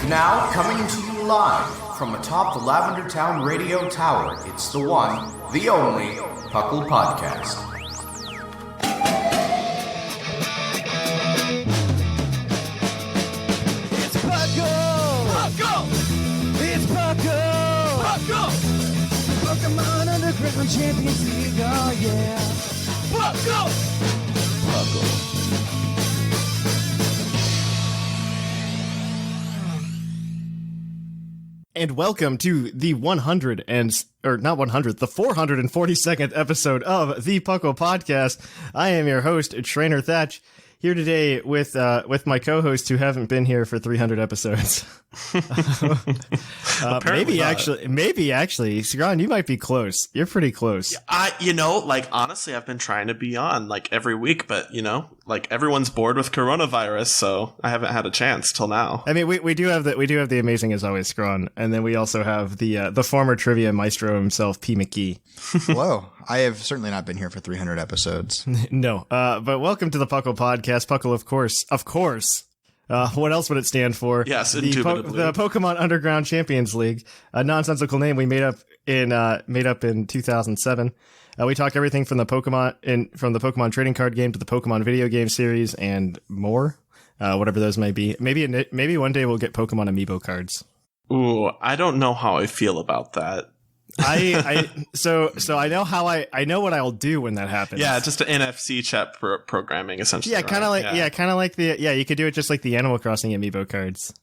Now, coming to you live from atop the Lavender Town Radio Tower, it's the one, the only, PUCL Podcast. It's PUCL! PUCL! It's PUCL! PUCL! Pokemon Underground Champions League, oh yeah! PUCL! PUCL. And welcome to the the 442nd episode of the PUCL Podcast. I am your host, Trainer Thatch, here today with my co-hosts who haven't been here for 300 episodes. Maybe actually, Zcron, you might be close. You're pretty close. Honestly, I've been trying to be on every week, but everyone's bored with coronavirus, so I haven't had a chance till now. I mean, we do have the amazing as always Zcron, and then we also have the former trivia maestro himself, P. McGee. Hello. I have certainly not been here for 300 episodes. No, but welcome to the PUCL Podcast. PUCL, of course. What else would it stand for? Yes, the Pokemon Underground Champions League, a nonsensical name we made up in 2007. We talk everything from the Pokemon trading card game to the Pokemon video game series and more, whatever those may be. Maybe one day we'll get Pokemon amiibo cards. Ooh, I don't know how I feel about that. So I know I know what I'll do when that happens. Yeah, just an NFC chip programming essentially. Yeah, kind of like you could do it just like the Animal Crossing amiibo cards.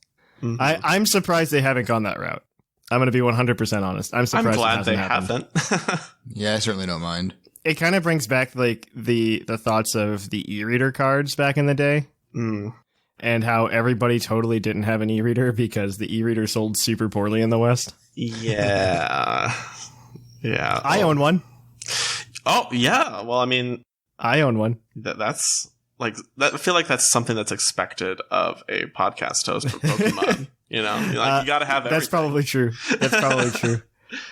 Mm-hmm. I'm surprised they haven't gone that route. I'm going to be 100% honest. I'm surprised. I'm glad they haven't. Yeah, I certainly don't mind. It kind of brings back the thoughts of the e-reader cards back in the day. Mm. And how everybody totally didn't have an e-reader because the e-reader sold super poorly in the West. Yeah. Yeah. I own one. Oh, yeah. Well, I mean, I own one. That's I feel like that's something that's expected of a podcast host for Pokemon. You got to have everything. That's probably true.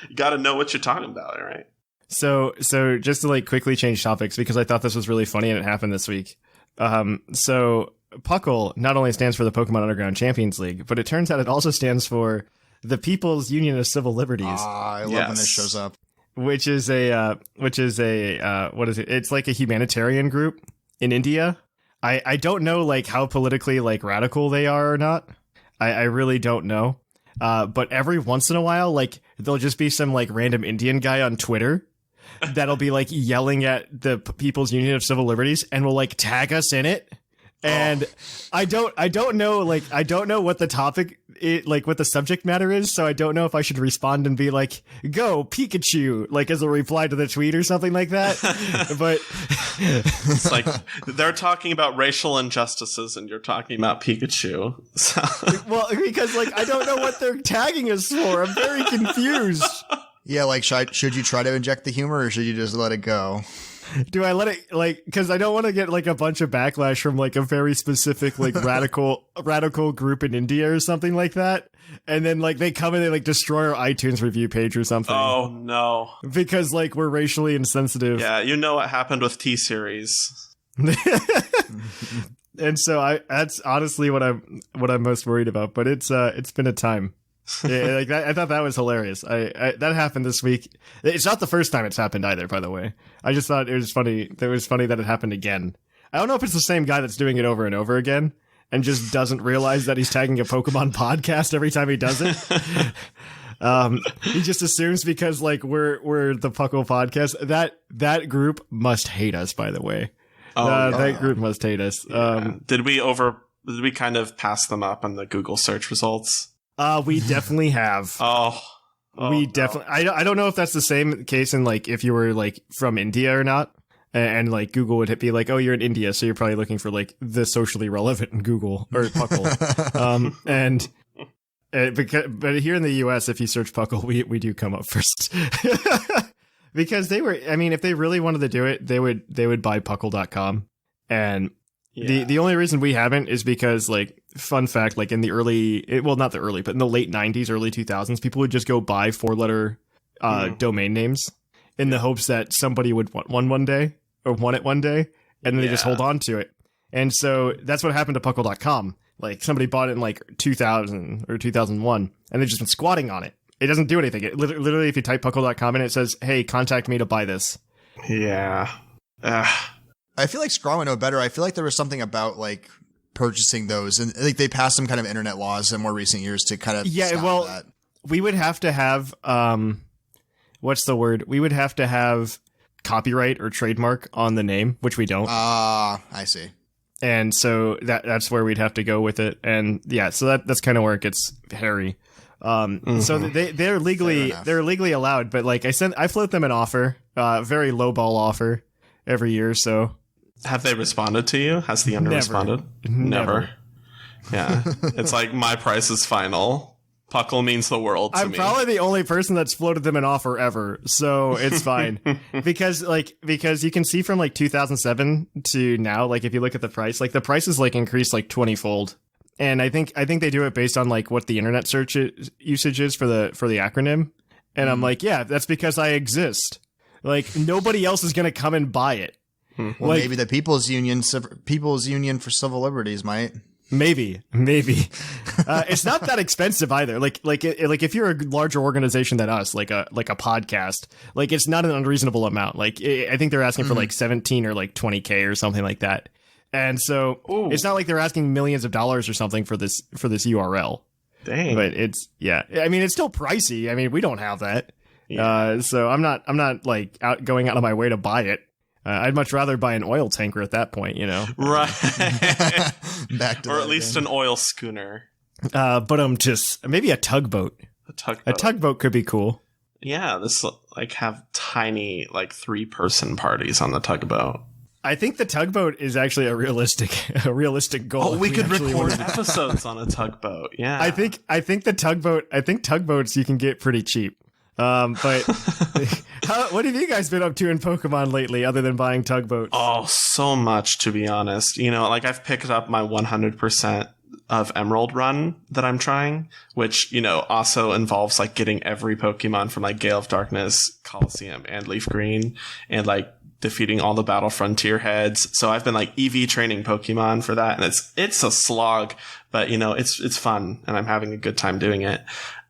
You got to know what you're talking about, right? So just to quickly change topics because I thought this was really funny and it happened this week. So PUCL not only stands for the Pokemon Underground Champions League, but it turns out it also stands for the People's Union of Civil Liberties. I love when this shows up. Which is a what is it? It's like a humanitarian group in India. I don't know how politically radical they are or not. I really don't know. But every once in a while, there'll just be some random Indian guy on Twitter that'll be yelling at the People's Union of Civil Liberties and will tag us in it. And I don't know I don't know what the topic what the subject matter is, so I don't know if I should respond and be go Pikachu as a reply to the tweet or something like that. But it's they're talking about racial injustices and you're talking about Pikachu. So. Well, because I don't know what they're tagging us for. I'm very confused. Yeah, should you try to inject the humor or should you just let it go? Do I let it because I don't want to get a bunch of backlash from a very specific radical group in India or something like that, and then they come and they destroy our iTunes review page or something. Oh no! Because we're racially insensitive. Yeah, you know what happened with T-Series. And so that's honestly what I'm most worried about. But it's been a time. Yeah, I thought that was hilarious. I that happened this week. It's not the first time it's happened either, by the way. I just thought it was funny. It was funny that it happened again. I don't know if it's the same guy that's doing it over and over again and just doesn't realize that he's tagging a Pokemon podcast every time he does it. He just assumes because we're the PUCL podcast. That group must hate us, by the way. That group must hate us. Yeah. Did we kind of pass them up on the Google search results? We definitely have. We definitely. No. I don't know if that's the same case in if you were from India or not, and Google would be oh, you're in India, so you're probably looking for the socially relevant in Google or PUCL. But here in the U.S., if you search PUCL, we do come up first. Because they were. I mean, if they really wanted to do it, they would buy pucl.com and. Yeah. The only reason we haven't is because fun fact, in the not the early, but in the late 90s, early 2000s, people would just go buy 4-letter domain names in the hopes that somebody would want one day or want it one day, and then they just hold on to it. And so that's what happened to pucl.com. Like somebody bought it in like 2000 or 2001 and they've just been squatting on it. It doesn't do anything. It literally, if you type puckle.com and it says, hey, contact me to buy this. Yeah. I feel like Scraw would know better. I feel like there was something about like purchasing those, and like they passed some kind of internet laws in more recent years to kind of stop that. We would have to have what's the word? We would have to have copyright or trademark on the name, which we don't. I see. And so that's where we'd have to go with it. And yeah, so that's kind of where it gets hairy. So they're legally allowed, but like I float them an offer, very lowball offer every year. So have they responded to you? Has the owner responded? Never. Yeah. It's like, my price is final. Puckle means the world to me. I'm probably the only person that's floated them an offer ever, so it's fine. because you can see from like 2007 to now, like if you look at the price, like the price is like increased like 20-fold. And I think they do it based on like what the internet search usage is for the acronym. And I'm like, yeah, that's because I exist. Like nobody else is going to come and buy it. Well, like, maybe the People's Union for Civil Liberties might. Maybe. It's not that expensive either. Like if you're a larger organization than us, like a podcast, like it's not an unreasonable amount. Like I think they're asking for like 17 or like 20K or something like that. And so It's not like they're asking millions of dollars or something for this URL. Dang. But it's still pricey. I mean, we don't have that. Yeah. So I'm not like going out of my way to buy it. I'd much rather buy an oil tanker at that point, you know. Right. Back to or at least an oil schooner. But I'm just maybe a tugboat. A tugboat could be cool. Yeah, this like have tiny like 3-person parties on the tugboat. I think the tugboat is actually a realistic goal. Oh, we could record episodes on a tugboat. Yeah. I think tugboats you can get pretty cheap. But what have you guys been up to in Pokemon lately other than buying tugboats? Oh, so much, to be honest. You know, like I've picked up my 100% of Emerald run that I'm trying, which, you know, also involves like getting every Pokemon from like Gale of Darkness, Coliseum, and Leaf Green, and like defeating all the Battle Frontier heads. So I've been like EV training Pokemon for that, and it's a slog, but you know, it's fun, and I'm having a good time doing it.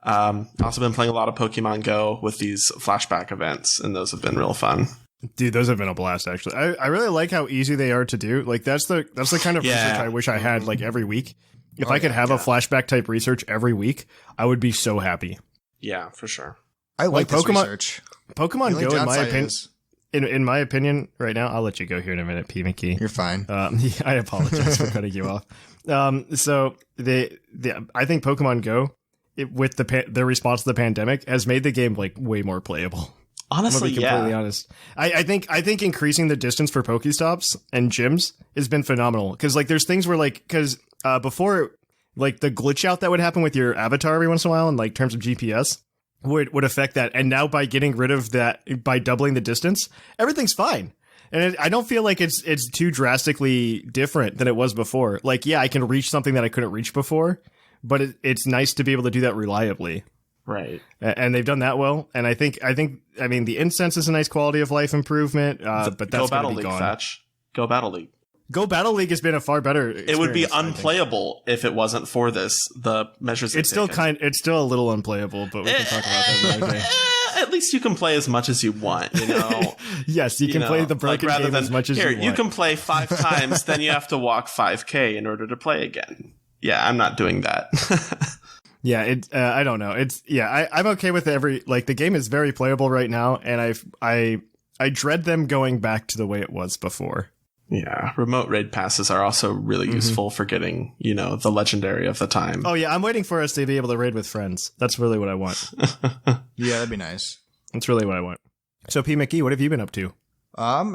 Also been playing a lot of Pokemon Go with these flashback events, and those have been real fun. Dude, those have been a blast, actually. I really like how easy they are to do. Like that's the kind of research I wish I had like every week. If I could have a flashback type research every week, I would be so happy. Yeah, for sure. I like this Pokemon research. Pokemon Go, in my opinion, in my opinion, right now, I'll let you go here in a minute, P. McGee. You're fine. I apologize for cutting you off. So I think Pokemon Go, with their response to the pandemic, has made the game like way more playable. Honestly, I'm gonna be completely honest. I think increasing the distance for Pokestops and gyms has been phenomenal. Because like there's things where like before, like the glitch out that would happen with your avatar every once in a while in like terms of GPS would affect that. And now by getting rid of that, by doubling the distance, everything's fine. And I don't feel like it's too drastically different than it was before. Like, yeah, I can reach something that I couldn't reach before, but it's nice to be able to do that reliably. Right. And they've done that well. And I mean, the incense is a nice quality of life improvement, but that's going to be gone. Thatch. Go Battle League. Go Battle League has been a far better experience. It would be unplayable if it wasn't for the measures. It's still a little unplayable, but we can talk about that another day. At least you can play as much as you want, you know. Yes, you can play the broken game as much as you want. You can play 5 times, then you have to walk 5K in order to play again. Yeah, I'm not doing that. Yeah, I don't know. I'm okay with the game is very playable right now, and I dread them going back to the way it was before. Yeah, remote raid passes are also really useful for getting, you know, the legendary of the time. Oh yeah, I'm waiting for us to be able to raid with friends. That's really what I want. Yeah, that'd be nice. That's really what I want. So P. McGee, what have you been up to?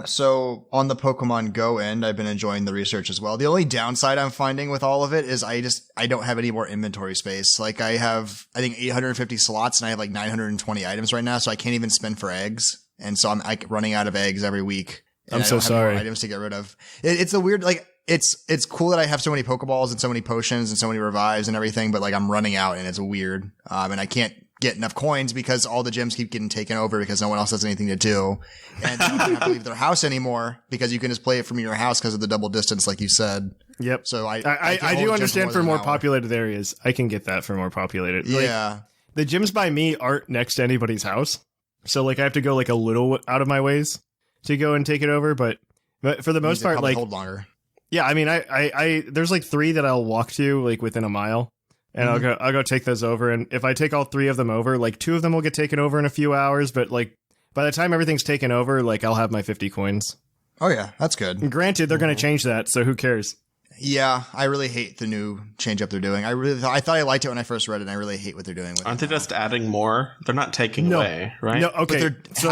So on the Pokemon Go end, I've been enjoying the research as well. The only downside I'm finding with all of it is I don't have any more inventory space. Like I have, I think 850 slots and I have like 920 items right now. So I can't even spend for eggs. And so I'm like running out of eggs every week. I'm so sorry. Items to get rid of. It's a weird, like, it's cool that I have so many Pokeballs and so many potions and so many revives and everything, but like I'm running out and it's weird. And I can't get enough coins because all the gyms keep getting taken over because no one else has anything to do. And I don't have to leave their house anymore because you can just play it from your house because of the double distance, like you said. Yep. So I do understand for more populated areas. I can get that for more populated. Yeah. Like, the gyms by me aren't next to anybody's house. So like I have to go like a little out of my ways to go and take it over. But for the most part, like, hold longer. Yeah, I mean, I there's like 3 that I'll walk to like within a mile, and I'll go take those over. And if I take all 3 of them over, like 2 of them will get taken over in a few hours. But like by the time everything's taken over, like I'll have my 50 coins. Oh yeah, that's good. And granted, they're going to change that, so who cares? Yeah, I really hate the new change up they're doing. I thought I liked it when I first read it, and I really hate what they're doing with it. Aren't they just adding more? They're not taking away, right? No, okay. But they're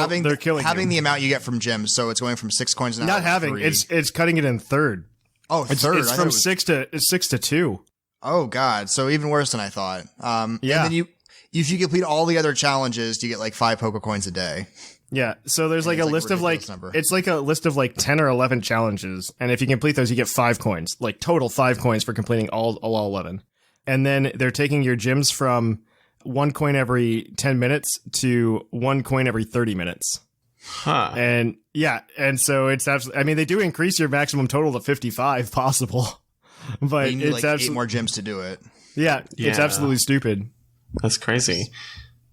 having the amount you get from gyms, so it's going from 6 coins an hour. Not having 3. It's cutting it in third. Oh, third. It's from 6 to 2. Oh god, so even worse than I thought. Yeah. And then if you complete all the other challenges, you get like 5 Poke coins a day. Yeah, so there's like a list of like it's like a list of like 10 or 11 challenges, and if you complete those, you get 5 coins, like total 5 coins for completing all 11. And then they're taking your gyms from 1 coin every 10 minutes to 1 coin every 30 minutes. Huh. And yeah, and so it's absolutely. I mean, they do increase your maximum total to 55 possible, but you need it's like 8 more gyms to do it. Yeah, it's absolutely stupid. That's crazy.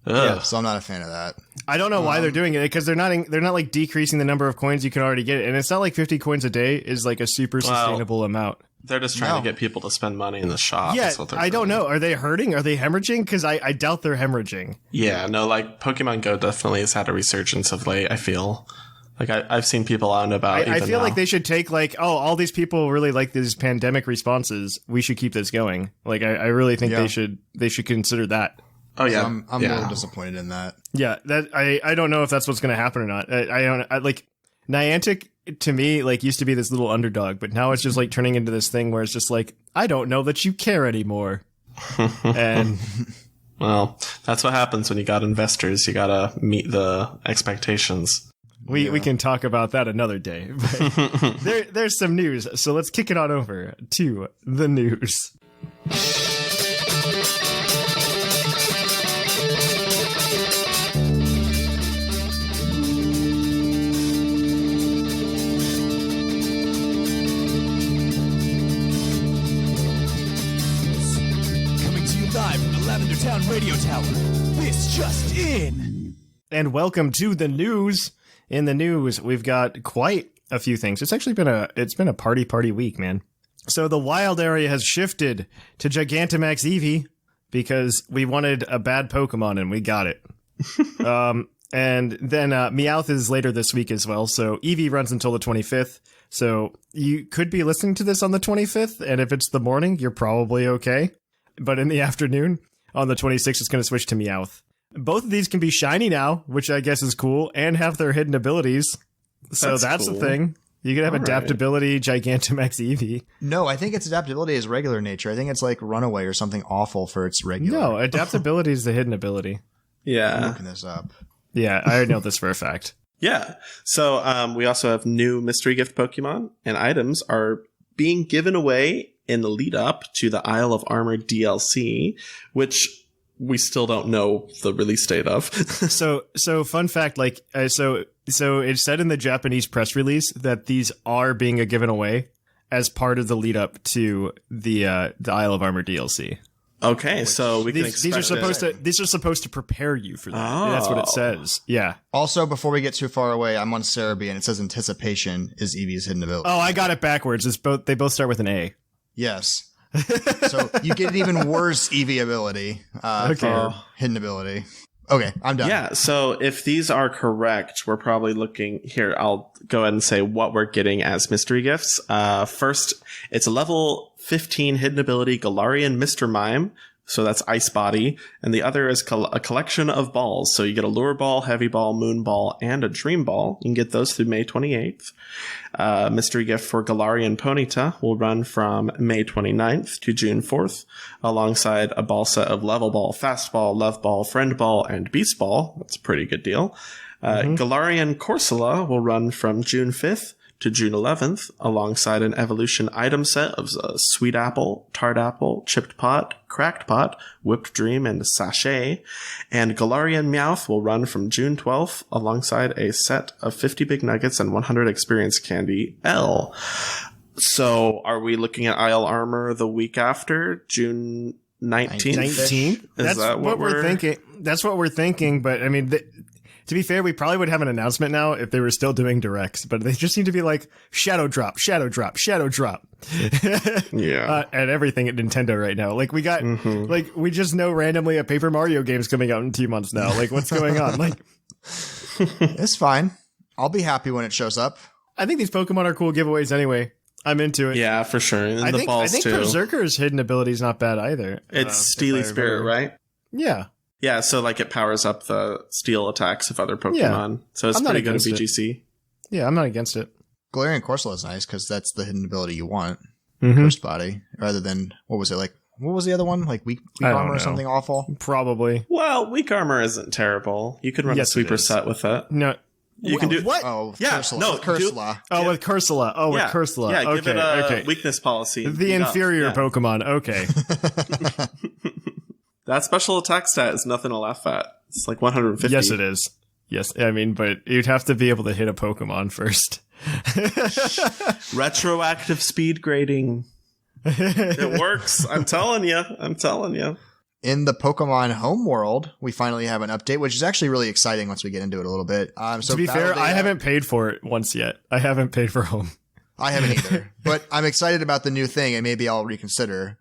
Yeah, so I'm not a fan of that. I don't know why they're doing it, because they're not like decreasing the number of coins you can already get, and it's not like 50 coins a day is like a super sustainable amount. They're just trying to get people to spend money in the shop. Yeah, I don't know. Are they hurting? Are they hemorrhaging? Because I doubt they're hemorrhaging. Yeah, no, like Pokemon Go definitely has had a resurgence of late, I feel. Like I've seen people out and about. I feel like they should take like, all these people really like these pandemic responses. We should keep this going. Like I really think they should consider that. Oh yeah, so I'm a little disappointed in that. Yeah, that I don't know if that's what's going to happen or not. I like Niantic to me like used to be this little underdog, but now it's just like turning into this thing where it's just like, I don't know that you care anymore. And well, that's what happens when you got investors. You gotta meet the expectations. We can talk about that another day. But there's some news, so let's kick it on over to the news. Town Radio Tower. This just in. And welcome to the news. In the news, we've got quite a few things. It's actually been a party week, man. So the wild area has shifted to Gigantamax Eevee because we wanted a bad Pokemon and we got it. And then Meowth is later this week as well. So Eevee runs until the 25th. So you could be listening to this on the 25th, and if it's the morning, you're probably okay. But in the afternoon, on the 26th, it's going to switch to Meowth. Both of these can be shiny now, which I guess is cool, and have their hidden abilities. So that's cool. The thing. You can have adaptability, Gigantamax Eevee. No, I think its adaptability is regular nature. I think it's like Runaway or something awful for its regular. No, adaptability is the hidden ability. Yeah. I'm looking this up. Yeah, I know this for a fact. Yeah. So we also have new mystery gift Pokemon, and items are being given away in the lead up to the Isle of Armor DLC, which we still don't know the release date of. So fun fact, like, so it said in the Japanese press release that these are being given away as part of the lead up to the Isle of Armor DLC. Okay, so we can expect these are supposed to prepare you for that. Oh. That's what it says. Yeah. Also, before we get too far away, I'm on Cerebi and it says anticipation is Eevee's hidden ability. Oh, I got it backwards. They both start with an A. Yes. So you get an even worse Eevee ability for hidden ability. Okay, I'm done. Yeah, so if these are correct, we're probably looking here. I'll go ahead and say what we're getting as mystery gifts. First, it's a level 15 hidden ability Galarian Mr. Mime. So that's Ice Body. And the other is a collection of balls. So you get a Lure Ball, Heavy Ball, Moon Ball, and a Dream Ball. You can get those through May 28th. Mystery gift for Galarian Ponyta will run from May 29th to June 4th, alongside a ball set of Level Ball, Fast Ball, Love Ball, Friend Ball, and Beast Ball. That's a pretty good deal. Galarian Corsola will run from June 5th to June 11th, alongside an evolution item set of Sweet Apple, Tart Apple, Chipped Pot, Cracked Pot, Whipped Dream, and Sachet. And Galarian Meowth will run from June 12th, alongside a set of 50 Big Nuggets and 100 Experience Candy L. So are we looking at Isle Armor the week after, June 19th? 19th? That's what we're thinking. That's what we're thinking. But I mean, to be fair, we probably would have an announcement now if they were still doing directs, but they just seem to be like shadow drop, shadow drop, shadow drop. Yeah. And everything at Nintendo right now. Like we got, like we just know randomly a Paper Mario game's coming out in 2 months now. Like what's going on? Like it's fine. I'll be happy when it shows up. I think these Pokemon are cool giveaways anyway. I'm into it. Yeah, for sure. And I the think balls too. Berserker's hidden ability is not bad either. It's Steely Spirit, right? Yeah. Yeah, so like it powers up the steel attacks of other Pokemon. Yeah. So it's pretty good at VGC. Yeah, I'm not against it. Galarian Corsola is nice because that's the hidden ability you want. First body. Rather than, what was it like? What was the other one? Like weak armor or something awful? Probably. Well, weak armor isn't terrible. You could run a sweeper set with it. No. You can do what? Oh, yeah, Cursula. no, with Cursula. With Cursula. Oh, with Cursula. Yeah, okay, give it a weakness policy. The inferior Pokemon. Okay. That special attack stat is nothing to laugh at. It's like 150. Yes, it is. Yes, I mean, but you'd have to be able to hit a Pokemon first. Retroactive speed grading. It works. I'm telling you. In the Pokemon home world, we finally have an update, which is actually really exciting once we get into it a little bit. So to be fair, I haven't paid for it once yet. I haven't paid for home. I haven't either, but I'm excited about the new thing, and maybe I'll reconsider.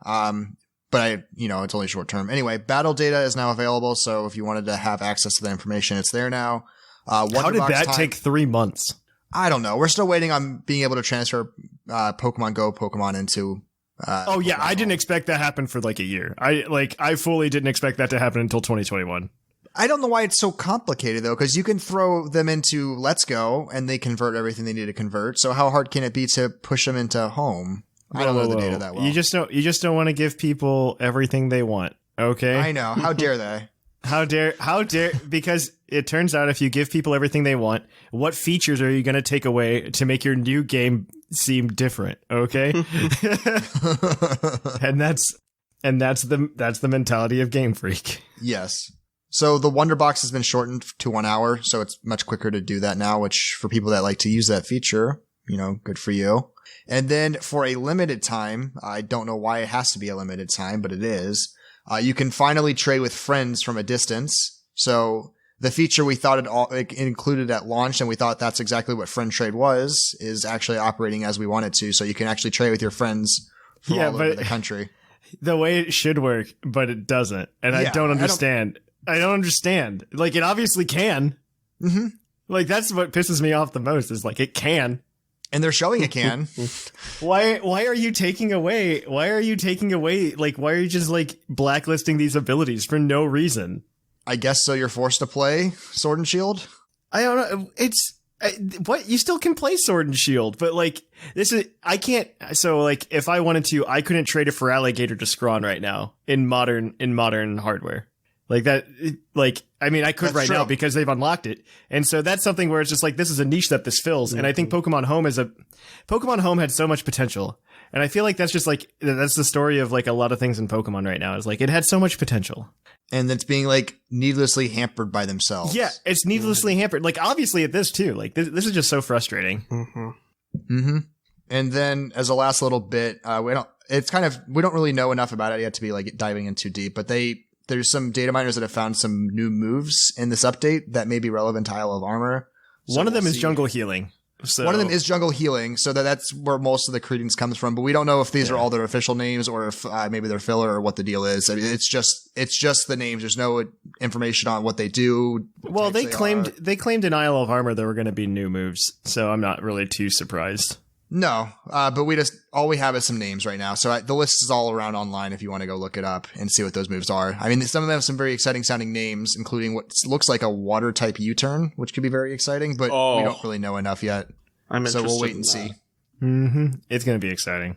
But it's only short term. Anyway, battle data is now available, so if you wanted to have access to that information, it's there now. How did that take 3 months? I don't know. We're still waiting on being able to transfer Pokemon Go Pokemon into I didn't expect that to happen for like a year. I fully didn't expect that to happen until 2021. I don't know why it's so complicated though, because you can throw them into Let's Go and they convert everything they need to convert. So how hard can it be to push them into home? I don't know the data that well. You just don't want to give people everything they want. Okay. I know. How dare they? How dare, because it turns out if you give people everything they want, what features are you going to take away to make your new game seem different? Okay. and that's the mentality of Game Freak. Yes. So the Wonder Box has been shortened to 1 hour. So it's much quicker to do that now, which for people that like to use that feature, good for you. And then for a limited time, I don't know why it has to be a limited time, but it is. You can finally trade with friends from a distance. So the feature we thought it included at launch, and we thought that's exactly what friend trade was, is actually operating as we want it to. So you can actually trade with your friends from all over the country. The way it should work, but it doesn't. And I don't understand. I don't understand. Like, it obviously can. Mm-hmm. Like, that's what pisses me off the most, is like, it can. And they're showing it can. Why are you taking away? Like, why are you just like blacklisting these abilities for no reason? I guess so you're forced to play Sword and Shield? I don't know. What? You still can play Sword and Shield, but like, I can't. So like, if I wanted to, I couldn't trade it for Alligator to Zcron right now in modern hardware. Like that, I mean, I could right now because they've unlocked it. And so that's something where it's just like, this is a niche that this fills. And I think Pokemon Home had so much potential. And I feel like that's just like, that's the story of like a lot of things in Pokemon right now, is like, it had so much potential. And it's being like needlessly hampered by themselves. Yeah, it's needlessly hampered. Like, obviously at this too, like this is just so frustrating. And then as a last little bit, we don't really know enough about it yet to be like diving in too deep, but there's some data miners that have found some new moves in this update that may be relevant to Isle of Armor. So one of them is jungle healing. So. One of them is jungle healing, so that's where most of the credence comes from. But we don't know if these are all their official names or if maybe they're filler or what the deal is. I mean, it's just the names. There's no information on what they do. Well, they claimed in Isle of Armor there were going to be new moves, so I'm not really too surprised. No, but all we have is some names right now. So the list is all around online if you want to go look it up and see what those moves are. I mean, some of them have some very exciting sounding names, including what looks like a water type U-turn, which could be very exciting, but we don't really know enough yet. So we'll wait and see. It's going to be exciting.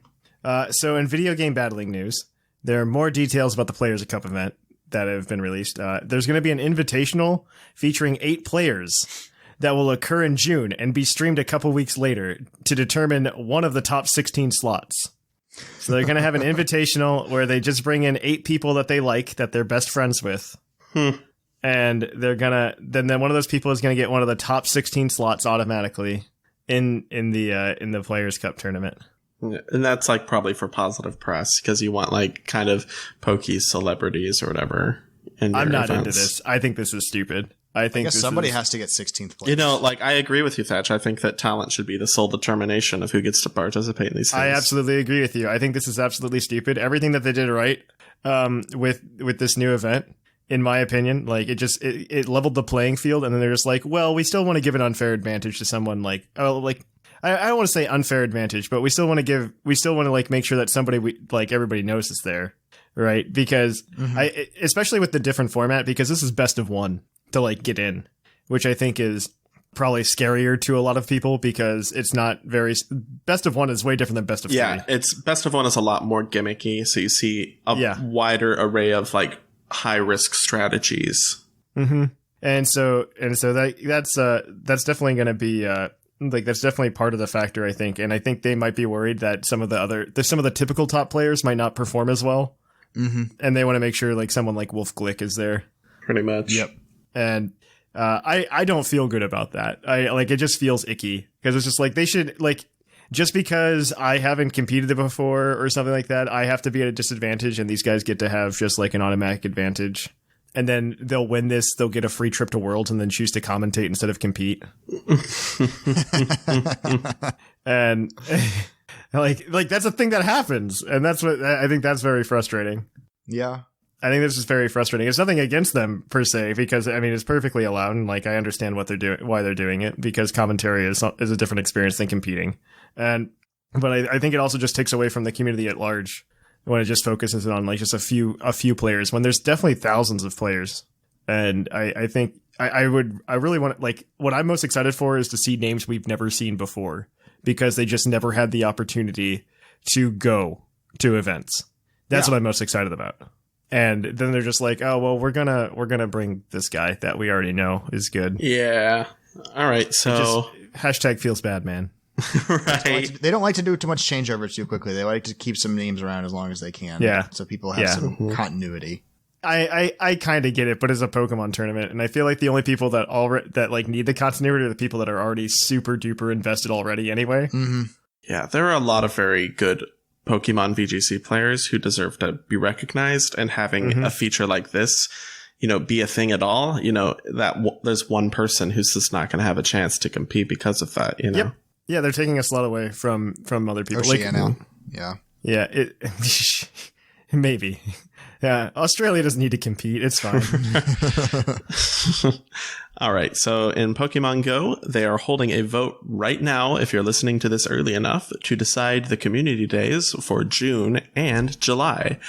So in video game battling news, there are more details about the Players Cup event that have been released. There's going to be an invitational featuring 8 players that will occur in June and be streamed a couple weeks later to determine one of the top 16 slots. So they're going to have an invitational where they just bring in 8 people that they like, that they're best friends with. And they're then one of those people is going to get one of the top 16 slots automatically in the Players Cup tournament. And that's like probably for positive press because you want like kind of pokey celebrities or whatever. I'm not into this. I think this is stupid. I guess somebody has to get 16th place. You know, like I agree with you, Thatch. I think that talent should be the sole determination of who gets to participate in these things. I absolutely agree with you. I think this is absolutely stupid. Everything that they did right with this new event, in my opinion, like it leveled the playing field, and then they're just like, well, we still want to give an unfair advantage to someone like I don't want to say unfair advantage, but we still want to like make sure that somebody everybody knows is there, right? Because especially with the different format, because this is best of one to like get in, which I think is probably scarier to a lot of people because it's not very best of one is way different than best of three. Yeah, it's best of one is a lot more gimmicky, so you see a wider array of like high risk strategies. Mm-hmm. And so that's definitely going to be that's definitely part of the factor, I think. And I think they might be worried that some of the typical top players might not perform as well. Mm-hmm. And they want to make sure like someone like Wolf Glick is there. Pretty much. Yep. And I don't feel good about that. It just feels icky because it's just like they should like, just because I haven't competed before or something like that, I have to be at a disadvantage and these guys get to have just like an automatic advantage. And then they'll win this, they'll get a free trip to Worlds and then choose to commentate instead of compete. And like that's a thing that happens. And that's what I think that's very frustrating. Yeah. I think this is very frustrating. It's nothing against them per se, because I mean it's perfectly allowed, and like I understand what they're doing, why they're doing it, because commentary is a different experience than competing. But I think it also just takes away from the community at large when it just focuses on like just a few players when there's definitely thousands of players. And I think I really want, like, what I'm most excited for is to see names we've never seen before, because they just never had the opportunity to go to events. That's what I'm most excited about. And then they're just like, oh, well, we're gonna bring this guy that we already know is good. Yeah. All right. So hashtag feels bad, man. Right. They don't like to do too much changeover too quickly. They like to keep some names around as long as they can. Yeah. So people have some continuity. I kind of get it, but it's a Pokemon tournament, and I feel like the only people that like need the continuity are the people that are already super duper invested already anyway. Mm-hmm. Yeah, there are a lot of very good Pokemon VGC players who deserve to be recognized, and having a feature like this, be a thing at all, that there's one person who's just not going to have a chance to compete because of that, Yep. Yeah, they're taking a slot away from other people. Oceania. Yeah. Yeah, maybe. Yeah, Australia doesn't need to compete. It's fine. All right. So in Pokemon Go, they are holding a vote right now, if you're listening to this early enough, to decide the community days for June and July.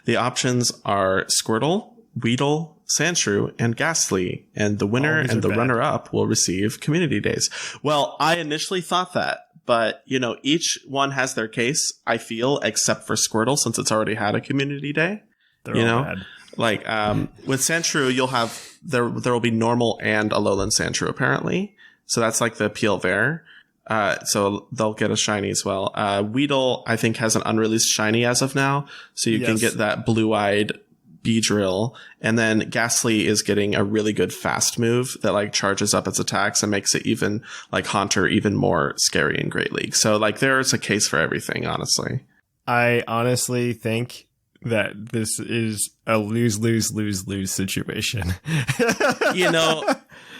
The options are Squirtle, Weedle, Sandshrew, and Ghastly, and the winner and the runner-up will receive community days. Well, I initially thought that, but, each one has their case, I feel, except for Squirtle, since it's already had a community day. They're all bad. Like, with Sandshrew, you'll have, there will be normal and Alolan Sandshrew, apparently. So that's like the appeal there. So they'll get a shiny as well. Weedle, I think, has an unreleased shiny as of now. So you can get that blue-eyed Beedrill. And then Ghastly is getting a really good fast move that like charges up its attacks and makes it even like Haunter even more scary in Great League. So like there's a case for everything, honestly. I honestly think that this is a lose situation.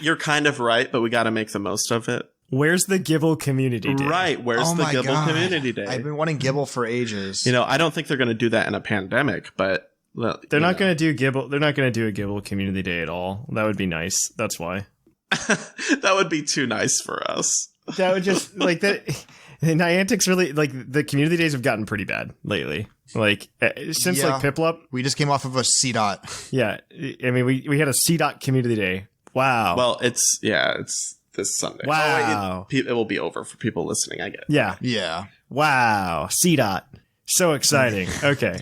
You're kind of right, but we got to make the most of it. Where's the Gibble Community Day? Right, where's the Gibble Community Day? I've been wanting Gibble for ages. I don't think they're going to do that in a pandemic, but they're not going to do Gibble. They're not going to do a Gibble Community Day at all. That would be nice. That's why. That would be too nice for us. That would just like that. Niantic's really like the community days have gotten pretty bad lately. Like since like Piplup, we just came off of a CDOT. Yeah, I mean we had a CDOT community day. Wow. Well, it's this Sunday. Wow. It will be over for people listening. I get it. Yeah. Yeah. Wow. CDOT. So exciting. Okay.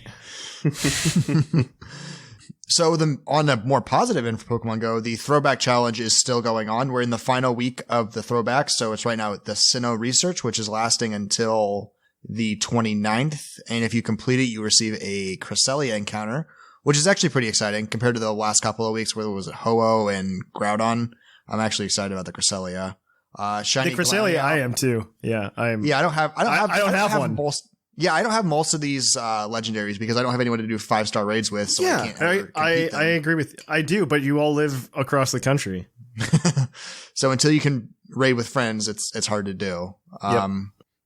So on a more positive end for Pokemon Go, the Throwback Challenge is still going on. We're in the final week of the Throwback. So it's right now at the Sinnoh Research, which is lasting until the 29th. And if you complete it, you receive a Cresselia encounter, which is actually pretty exciting compared to the last couple of weeks where there was Ho-Oh and Groudon. I'm actually excited about the Cresselia. Shiny the Cresselia, Glameow. I am too. Yeah, I am. Yeah, I don't have one. Most, yeah, I don't have most of these legendaries because I don't have anyone to do 5-star raids with. So I can't ever compete them. I agree with. I do, but you all live across the country. So until you can raid with friends, it's hard to do.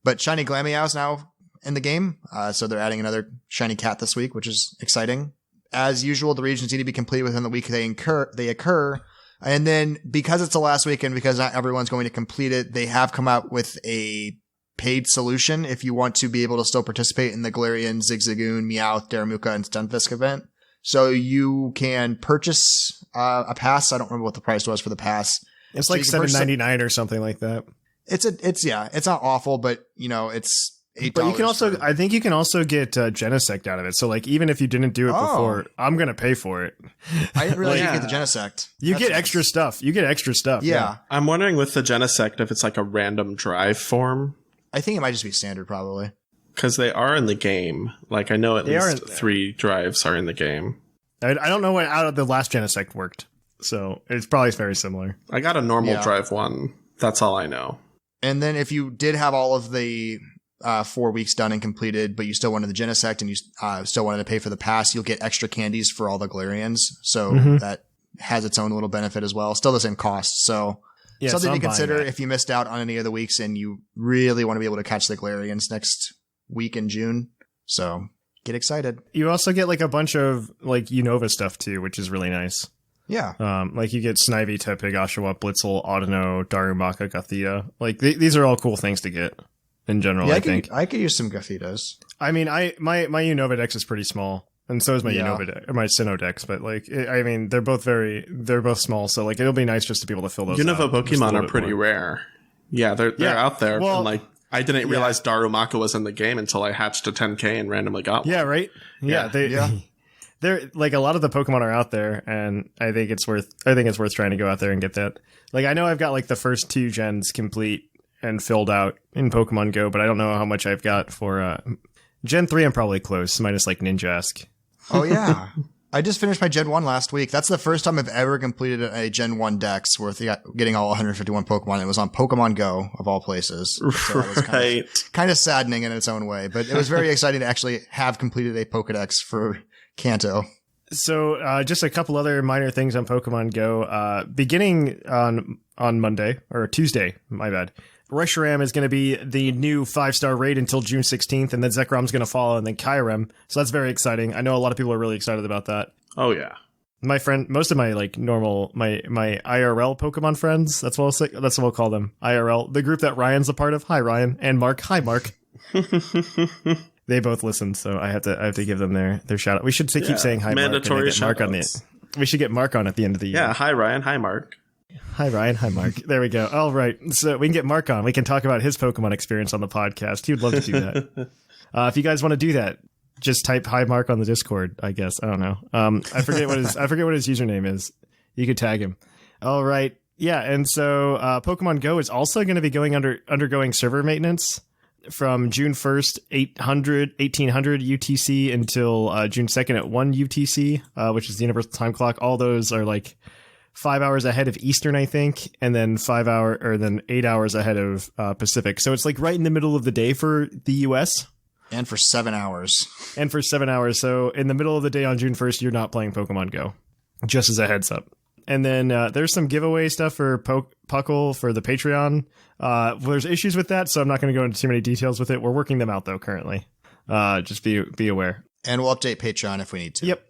But Shiny Glameow is now in the game. So they're adding another shiny cat this week, which is exciting. As usual, the regions need to be complete within the week they occur. And then because it's the last weekend, because not everyone's going to complete it, they have come out with a paid solution if you want to be able to still participate in the Galarian, Zigzagoon, Meowth, Darumaka, and Stunfisk event. So you can purchase a pass. I don't remember what the price was for the pass. It's like $7.99 or something like that. It's not awful, but it's $8. But you can also, I think you can also get Genesect out of it. So like, even if you didn't do it before, I'm going to pay for it. I didn't realize you get the Genesect. You get extra stuff. You get extra stuff. Yeah. I'm wondering with the Genesect if it's like a random drive form. I think it might just be standard, probably. Because they are in the game. Like, I know at least 3 drives are in the game. I don't know what out of the last Genesect worked. So it's probably very similar. I got a normal drive one. That's all I know. And then if you did have all of the 4 weeks done and completed, but you still wanted the Genesect and you still wanted to pay for the pass, you'll get extra candies for all the Galarians. So that has its own little benefit as well. Still the same cost. So something to consider if you missed out on any of the weeks and you really want to be able to catch the Galarians next week in June. So get excited. You also get like a bunch of like Unova stuff too, which is really nice. Yeah. Like you get Snivy, Tepig, Oshawott, Blitzel, Audino, Darumaka, Gothita. Like these are all cool things to get in general. Yeah, I think I could use some Gothitas. I mean, my Unova dex is pretty small, and so is my Unova deck, or my Sinnoh dex. But like, I mean, they're both small. So like, it'll be nice just to be able to fill those. Unova out Pokemon are pretty rare. Yeah, they're out there. Well, and like, I didn't realize Darumaka was in the game until I hatched a 10K and randomly got one. Yeah, right. Yeah, they're like, a lot of the Pokemon are out there, and I think it's worth trying to go out there and get that. Like, I know I've got like the first 2 gens complete and filled out in Pokemon Go, but I don't know how much I've got for Gen 3. I'm probably close, minus like Ninjask. Oh yeah. I just finished my Gen 1 last week. That's the first time I've ever completed a Gen 1 dex worth getting all 151 Pokemon. It was on Pokemon Go, of all places. So it was kind of saddening in its own way, but it was very exciting to actually have completed a Pokedex for Kanto. So just a couple other minor things on Pokemon Go. Beginning on Monday, or Tuesday, my bad, Reshiram is going to be the new 5-star raid until June 16th, and then Zekrom's going to follow, and then Kyurem. So that's very exciting. I know a lot of people are really excited about that. Oh, yeah. My friend, most of my like normal, my IRL Pokemon friends, that's what we'll call them, IRL, the group that Ryan's a part of. Hi, Ryan. And Mark. Hi, Mark. They both listen, so I have to give them their shout out. We should keep saying hi, mandatory Mark. We should get Mark on at the end of the year. Yeah, hi, Ryan. Hi, Mark. Hi, Ryan. Hi, Mark. There we go. All right. So we can get Mark on. We can talk about his Pokemon experience on the podcast. He would love to do that. If you guys want to do that, just type hi, Mark on the Discord, I guess. I don't know. I forget what his username is. You could tag him. All right. Yeah. And so Pokemon Go is also going to be undergoing server maintenance from June 1st, 1800 UTC until June 2nd at 1 UTC, which is the Universal Time Clock. All those are like 5 hours ahead of Eastern, I think, and then 8 hours ahead of Pacific. So it's like right in the middle of the day for the US. And for 7 hours. So in the middle of the day on June 1st, you're not playing Pokemon Go. Just as a heads up. And then there's some giveaway stuff for PUCL for the Patreon. There's issues with that, so I'm not going to go into too many details with it. We're working them out, though, currently. Just be aware. And we'll update Patreon if we need to. Yep.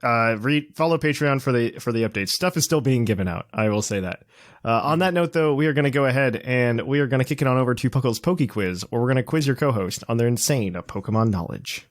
Follow Patreon for the updates. Stuff is still being given out. I will say that. On that note, though, we are going to go ahead and we are going to kick it on over to Puckle's Poke Quiz, where we're going to quiz your co-host on their insane Pokemon knowledge.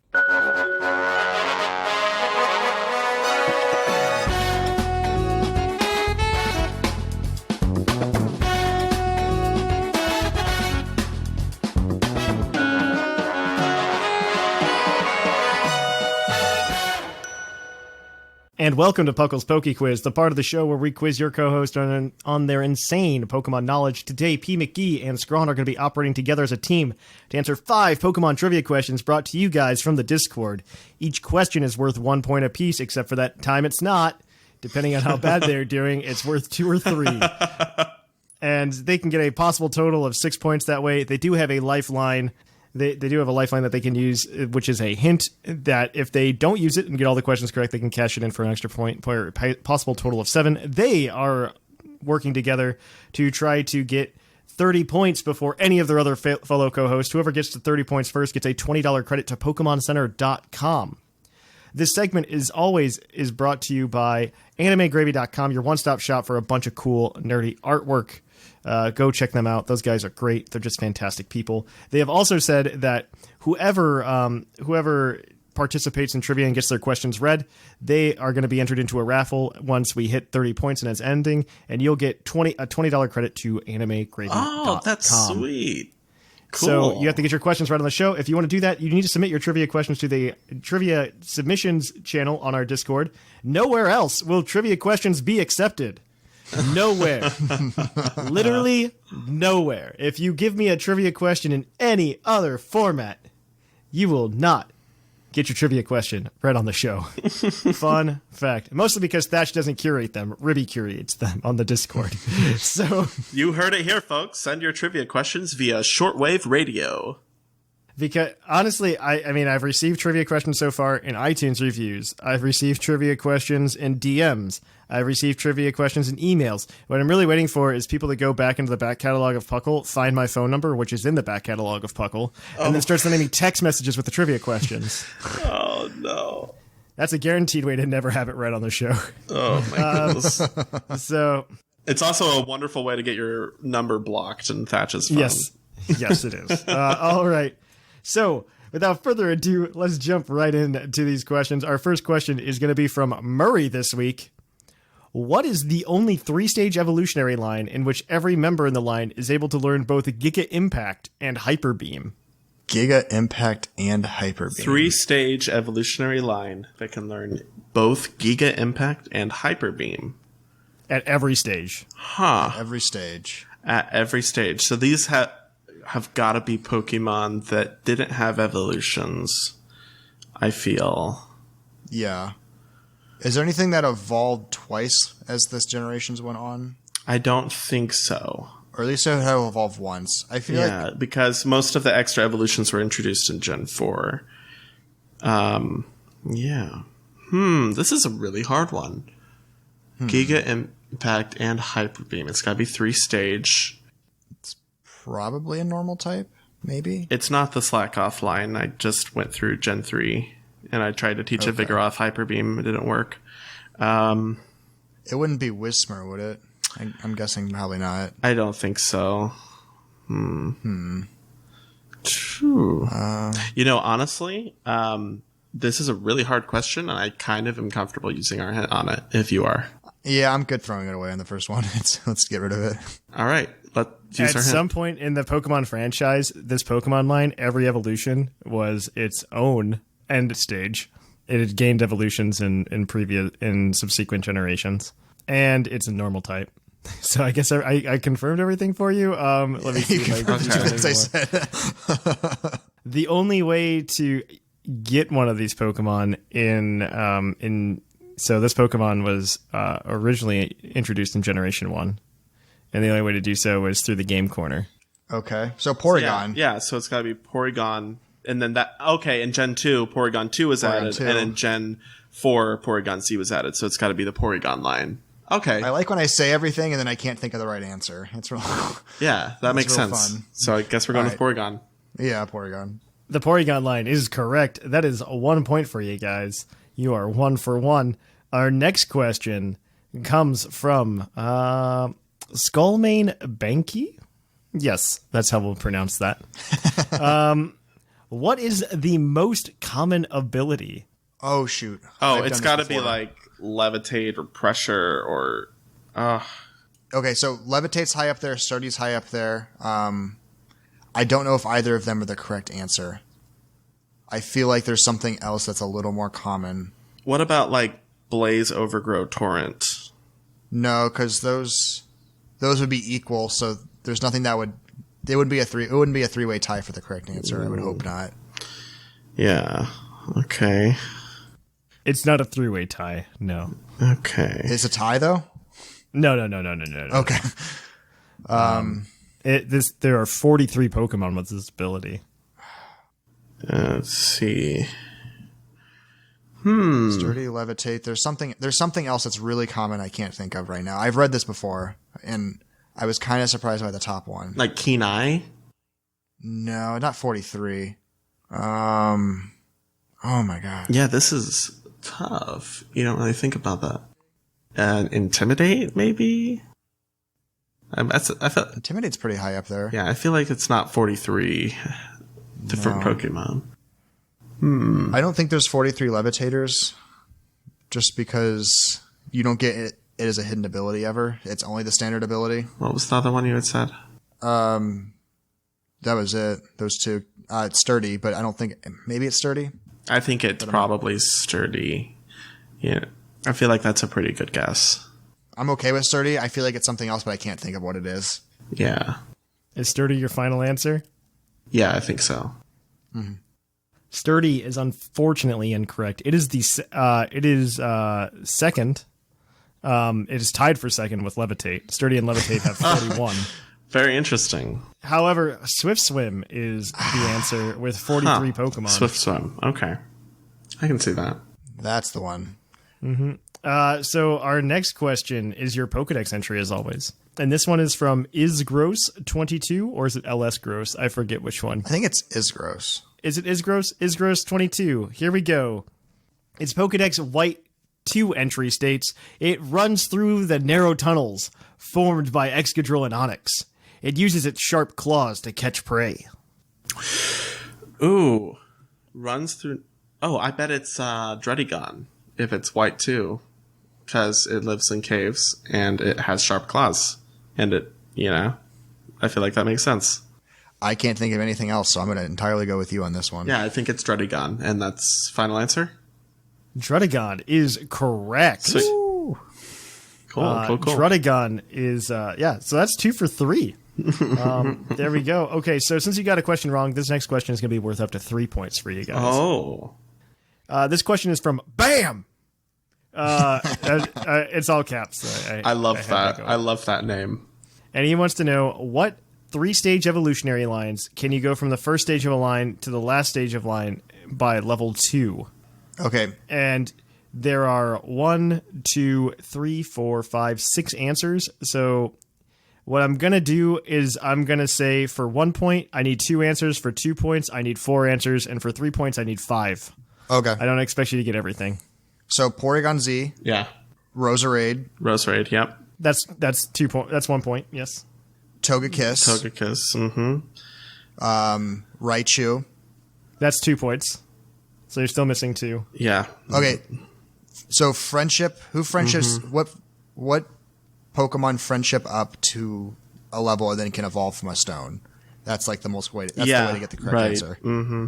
And welcome to Puckle's Poke Quiz, the part of the show where we quiz your co-host on their insane Pokemon knowledge. Today, P. McGee and Zcron are going to be operating together as a team to answer 5 Pokemon trivia questions brought to you guys from the Discord. Each question is worth 1 point apiece, except for that time it's not. Depending on how bad they're doing, it's worth 2 or 3. and they can get a possible total of 6 points that way. They do have a lifeline. They do have a lifeline that they can use, which is a hint that if they don't use it and get all the questions correct, they can cash it in for an extra point, for a possible total of 7. They are working together to try to get 30 points before any of their other fellow co-hosts. Whoever gets to 30 points first gets a $20 credit to PokemonCenter.com. This segment is brought to you by AnimeGravy.com, your one-stop shop for a bunch of cool, nerdy artwork. Go check them out. Those guys are great. They're just fantastic people. They have also said that whoever participates in trivia and gets their questions read, they are going to be entered into a raffle once we hit 30 points and it's ending, and you'll get a $20 credit to AnimeGravy.com. Oh, that's sweet. Cool. So you have to get your questions right on the show. If you want to do that, you need to submit your trivia questions to the trivia submissions channel on our Discord. Nowhere else will trivia questions be accepted. Nowhere. Literally nowhere. If you give me a trivia question in any other format, you will not get your trivia question right on the show. Fun fact. Mostly because Thatch doesn't curate them. Ribby curates them on the Discord. So you heard it here, folks. Send your trivia questions via shortwave radio. Because honestly, I mean, I've received trivia questions so far in iTunes reviews. I've received trivia questions in DMs. I've received trivia questions in emails. What I'm really waiting for is people to go back into the back catalog of PUCL, find my phone number, which is in the back catalog of PUCL, and then start sending me text messages with the trivia questions. Oh, no. That's a guaranteed way to never have it right on the show. Oh, my goodness. So it's also a wonderful way to get your number blocked in Thatch's phone. Yes, it is. All right. So, without further ado, let's jump right into these questions. Our first question is going to be from Murray this week. What is the only 3-stage evolutionary line in which every member in the line is able to learn both Giga Impact and Hyper Beam? Giga Impact and Hyper Beam. 3-stage evolutionary line that can learn both Giga Impact and Hyper Beam. At every stage. Huh. Every stage. At every stage. So these have got to be Pokemon that didn't have evolutions, I feel. Yeah. Is there anything that evolved twice as this generations went on? I don't think so. Or at least it had evolved once. I feel like... because most of the extra evolutions were introduced in Gen 4. Yeah. This is a really hard one. Giga Impact and Hyper Beam. It's got to be 3-stage. Probably a normal type, maybe? It's not the Slack Off line. I just went through Gen 3, and I tried to teach a Vigoroth Hyper Beam. It didn't work. It wouldn't be Whismur, would it? I'm guessing probably not. I don't think so. True. Honestly, this is a really hard question, and I kind of am comfortable using our head on it, if you are. Yeah, I'm good throwing it away on the first one. Let's get rid of it. All right. At some point in the Pokemon franchise, this Pokemon line, every evolution was its own end stage. It had gained evolutions in subsequent generations, and it's a normal type. So I guess I confirmed everything for you. Let me see if I said. The only way to get one of these Pokemon so this Pokemon was originally introduced in Generation 1. And the only way to do so was through the game corner. Okay. So Porygon. Yeah, so it's got to be Porygon. And then in Gen 2, Porygon 2 was added. And in Gen 4, Porygon C was added. So it's got to be the Porygon line. Okay. I like when I say everything and then I can't think of the right answer. It's real. Yeah, that makes sense. Fun. So I guess we're going with Porygon. Yeah, Porygon. The Porygon line is correct. That is 1 point for you guys. You are 1 for 1. Our next question comes from... Skullmane Banky? Yes, that's how we'll pronounce that. What is the most common ability? Oh, shoot. It's got to be like levitate or pressure or... Okay, so levitate's high up there, sturdy's high up there. I don't know if either of them are the correct answer. I feel like there's something else that's a little more common. What about like Blaze, Overgrow, Torrent? No, because those would be equal, so there's nothing that would... It wouldn't be a three-way tie for the correct answer. I would hope not. Yeah. Okay. It's not a 3-way tie. No. Okay. It's a tie, though? No. Okay. There are 43 Pokemon with this ability. Let's see. Sturdy, levitate. There's something else that's really common I can't think of right now. I've read this before, and I was kind of surprised by the top one. Like Keen Eye? No, not 43. Oh my god. Yeah, this is tough. You don't really think about that. Intimidate, maybe? I felt Intimidate's pretty high up there. Yeah, I feel like it's not 43 different Pokemon. I don't think there's 43 levitators, just because you don't get it as a hidden ability ever. It's only the standard ability. What was the other one you had said? That was it. Those two. It's sturdy, but I don't think maybe it's sturdy. I think it's probably sturdy. Yeah, I feel like that's a pretty good guess. I'm okay with sturdy. I feel like it's something else, but I can't think of what it is. Yeah. Is sturdy your final answer? Yeah, I think so. Mm-hmm. Sturdy is unfortunately incorrect. It is second. It is tied for second with levitate. Sturdy and levitate have 41. Very interesting. However, Swift Swim is the answer with 43 Pokemon. Swift Swim. Okay. I can see that. That's the one. Mm-hmm. So our next question is your Pokedex entry, as always. And this one is from IsGross22, or is it LS Gross? I forget which one. I think it's Isgross. Is it Isgross? Isgross22. Here we go. Its Pokedex White 2 entry states, it runs through the narrow tunnels formed by Excadrill and Onix. It uses its sharp claws to catch prey. Ooh. Runs through... Oh, I bet it's Dredigon, if it's white too. Because it lives in caves, and it has sharp claws. And it, I feel like that makes sense. I can't think of anything else, so I'm going to entirely go with you on this one. Yeah, I think it's Dredigon, and that's final answer? Dredigon is correct. Sweet. Cool. Dredigon is, so that's 2 for 3. There we go. Okay, so since you got a question wrong, this next question is going to be worth up to 3 points for you guys. Oh. This question is from BAM! It's all caps. So I love that. I love that name. And he wants to know, what 3-stage evolutionary lines can you go from the first stage of a line to the last stage of line by level 2? Okay. And there are 1, 2, 3, 4, 5, 6 answers. So what I'm going to do is I'm going to say for 1 point, I need 2 answers. For 2 points, I need 4 answers. And for 3 points, I need 5. Okay. I don't expect you to get everything. So Porygon Z. Yeah. Roserade. Roserade, yep. That's 2 points. That's 1 point, yes. Togekiss. Mm-hmm. Raichu. That's 2 points. So you're still missing 2. Yeah. Okay. So friendship. Who friendships? What Pokemon friendship up to a level and then can evolve from a stone? That's like the most way. That's the way to get the correct answer. Mm-hmm.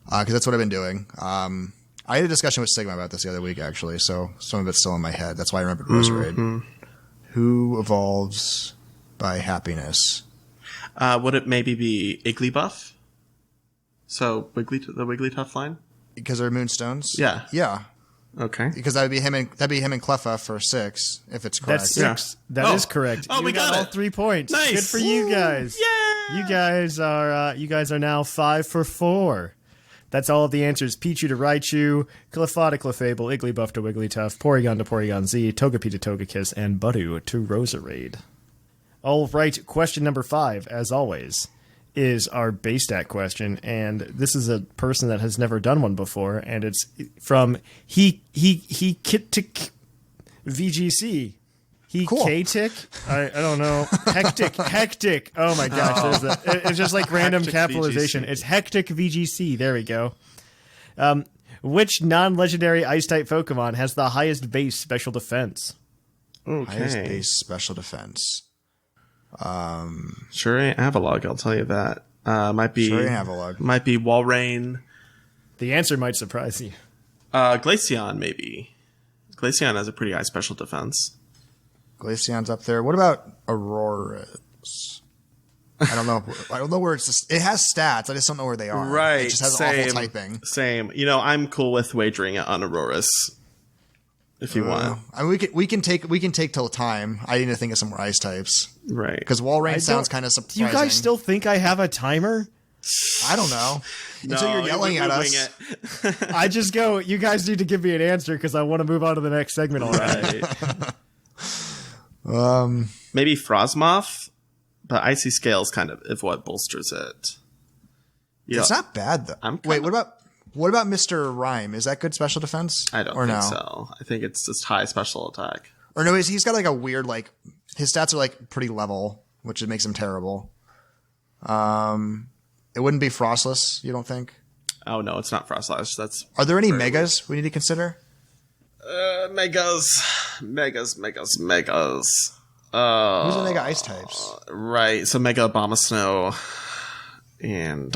Because that's what I've been doing. I had a discussion with Sigma about this the other week, actually. So some of it's still in my head. That's why I remembered Roserade. Mm-hmm. Who evolves by happiness? Would it maybe be Igglybuff? So the Wigglytuff line? Because they're moonstones. Yeah. Yeah. Okay. Because that'd be him and Cleffa for 6 if it's correct. That's 6. Yeah. That is correct. Oh, you we got all it. 3 points. Nice. Good for you guys. Yeah. You guys are now 5 for 4. That's all of the answers. Pichu to Raichu, Cleffa to Clefable, Igglybuff to Wigglytuff, Porygon to Porygon Z, Togepi to Togekiss, and Budu to Roserade. All right, question number 5, as always, is our base stat question, and this is a person that has never done one before, and it's from he Kittik VGC. Cool. K-Tick? I don't know. Hectic. Oh my gosh. It's just like random Hectic capitalization. VGC. It's Hectic VGC. There we go. Which non-legendary ice-type Pokemon has the highest base special defense? Okay. Highest base special defense. Sure ain't Avalog, I'll tell you that. Might be Sure ain't Avalog. Might be Walrein. The answer might surprise you. Glaceon, maybe. Glaceon has a pretty high special defense. Glaceon's up there. What about Auroras? I don't know. I don't know where it's. It has stats. I just don't know where they are. Right. It just has same, awful typing. Same. I'm cool with wagering it on Auroras. if you want. I mean, we can take till time. I need to think of some more ice types. Right. Because Walrein sounds kind of surprising. Do you guys still think I have a timer? I don't know. Until you're yelling at us. I just go, you guys need to give me an answer because I want to move on to the next segment already. Right. Maybe Frostmoth, but Icy Scales kind of is what bolsters it. It's not bad though. Wait, what about Mr. Rhyme? Is that good special defense? I don't think so. I think it's just high special attack. Or no, he's got like a weird, like, his stats are like pretty level, which makes him terrible. It wouldn't be Frostless, you don't think? Oh no, it's not Frostless. Are there any megas we need to consider? Megas. Who's the Mega Ice types? Right, so Mega Abomasnow. And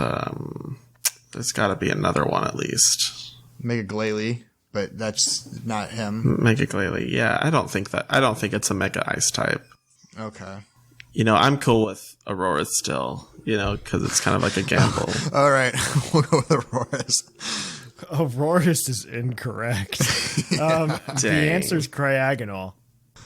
there's got to be another one at least. Mega Glalie, but that's not him. Mega Glalie, yeah. I don't think it's a Mega Ice type. Okay. I'm cool with Aurora still, because it's kind of like a gamble. All right, we'll go with Auroras. Auroras is incorrect. The answer's Cryogonal.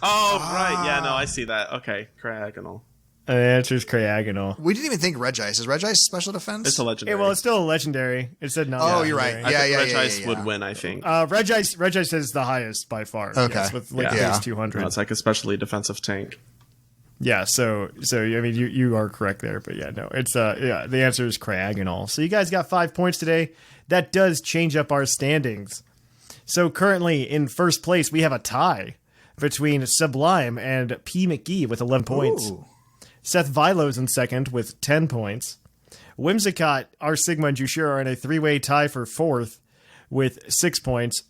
Oh, right. Yeah, no, I see that. Okay, Cryogonal. The answer's Cryogonal. We didn't even think Regice. Is Regice special defense? It's a legendary. Well, it's still a legendary. It said not. Oh, you're right. Yeah. Regice would win, I think. Regice is the highest by far. Okay. Yes, with base 200. No, it's like a specially defensive tank. Yeah, so I mean you are correct there, but yeah, no, it's the answer is Cryogonal. So you guys got 5 points today. That does change up our standings. So currently in first place we have a tie between Sublime and P McGee with 11 points. Ooh. Seth Vilo's in second with 10 points. Whimsicott, our Sigma, and Jushiro are in a three-way tie for fourth with 6 points.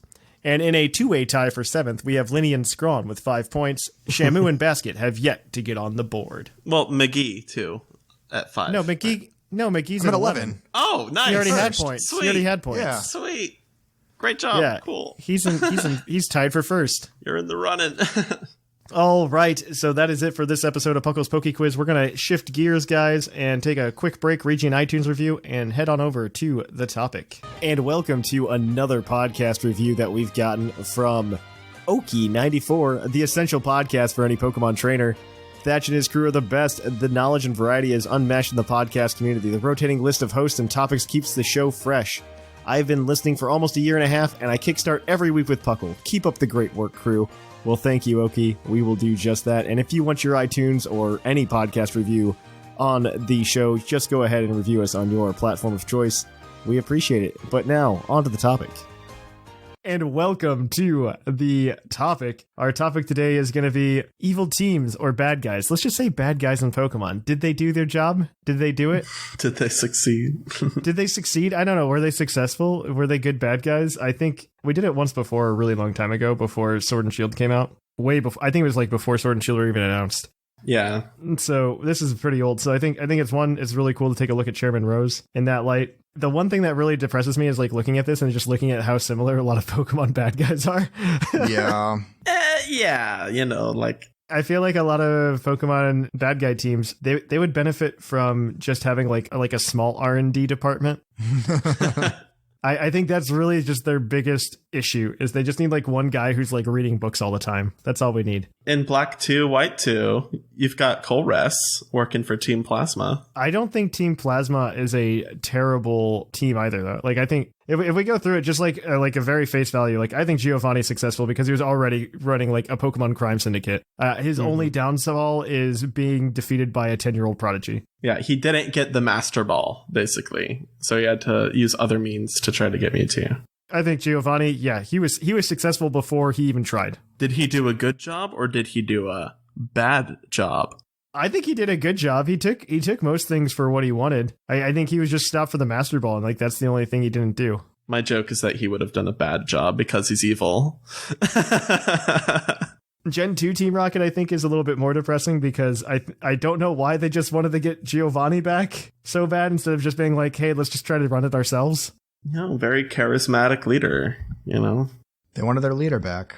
And in a two-way tie for seventh, we have Linny and Scrawn with 5 points. Shamu and Basket have yet to get on the board. Well, McGee, too, at 5. Magee's at 11. Oh, nice. He already had points. Sweet. He already had points. Yeah. Sweet. Great job. Yeah. Cool. He's tied for first. You're in the running. All right, so that is it for this episode of Puckle's Poke Quiz. We're going to shift gears, guys, and take a quick break, read you an iTunes review, and head on over to the topic. And welcome to another podcast review that we've gotten from Oki94, the essential podcast for any Pokemon trainer. Thatch and his crew are the best. The knowledge and variety is unmatched in the podcast community. The rotating list of hosts and topics keeps the show fresh. I've been listening for almost a year and a half, and I kickstart every week with Puckle. Keep up the great work, crew. Well, thank you, Oki. We will do just that. And if you want your iTunes or any podcast review on the show, just go ahead and review us on your platform of choice. We appreciate it. But now, on to the topic. And welcome to the topic. Our topic today is going to be evil teams or bad guys. Let's just say bad guys in Pokemon. Did they do their job? Did they do it? Did they succeed? Did they succeed? I don't know. Were they successful? Were they good bad guys? I think we did it once before, a really long time ago, before Sword and Shield came out. Way before. I think it was like before Sword and Shield were even announced. Yeah. So this is pretty old. So I think it's really cool to take a look at Chairman Rose in that light. The one thing that really depresses me is like looking at this and just looking at how similar a lot of Pokemon bad guys are. Yeah. Yeah, like I feel like a lot of Pokemon bad guy teams, they would benefit from just having like a small R&D department. I think that's really just their biggest issue is they just need like one guy who's like reading books all the time. That's all we need. In Black 2, White 2, you've got Colress working for Team Plasma. I don't think Team Plasma is a terrible team either, though. Like, I think if we go through it just like a very face value, like I think Giovanni's successful because he was already running like a Pokemon crime syndicate. His only downfall is being defeated by a 10-year-old prodigy. Yeah, he didn't get the Master Ball, basically. So he had to use other means to try to get Mewtwo. I think Giovanni, yeah, he was successful before he even tried. Did he do a good job or did he do a bad job? I think he did a good job. He took most things for what he wanted. I think he was just stopped for the Master Ball, and like that's the only thing he didn't do. My joke is that he would have done a bad job because he's evil. Gen 2 Team Rocket, I think, is a little bit more depressing because I don't know why they just wanted to get Giovanni back so bad instead of just being like, hey, let's just try to run it ourselves. No, very charismatic leader, They wanted their leader back.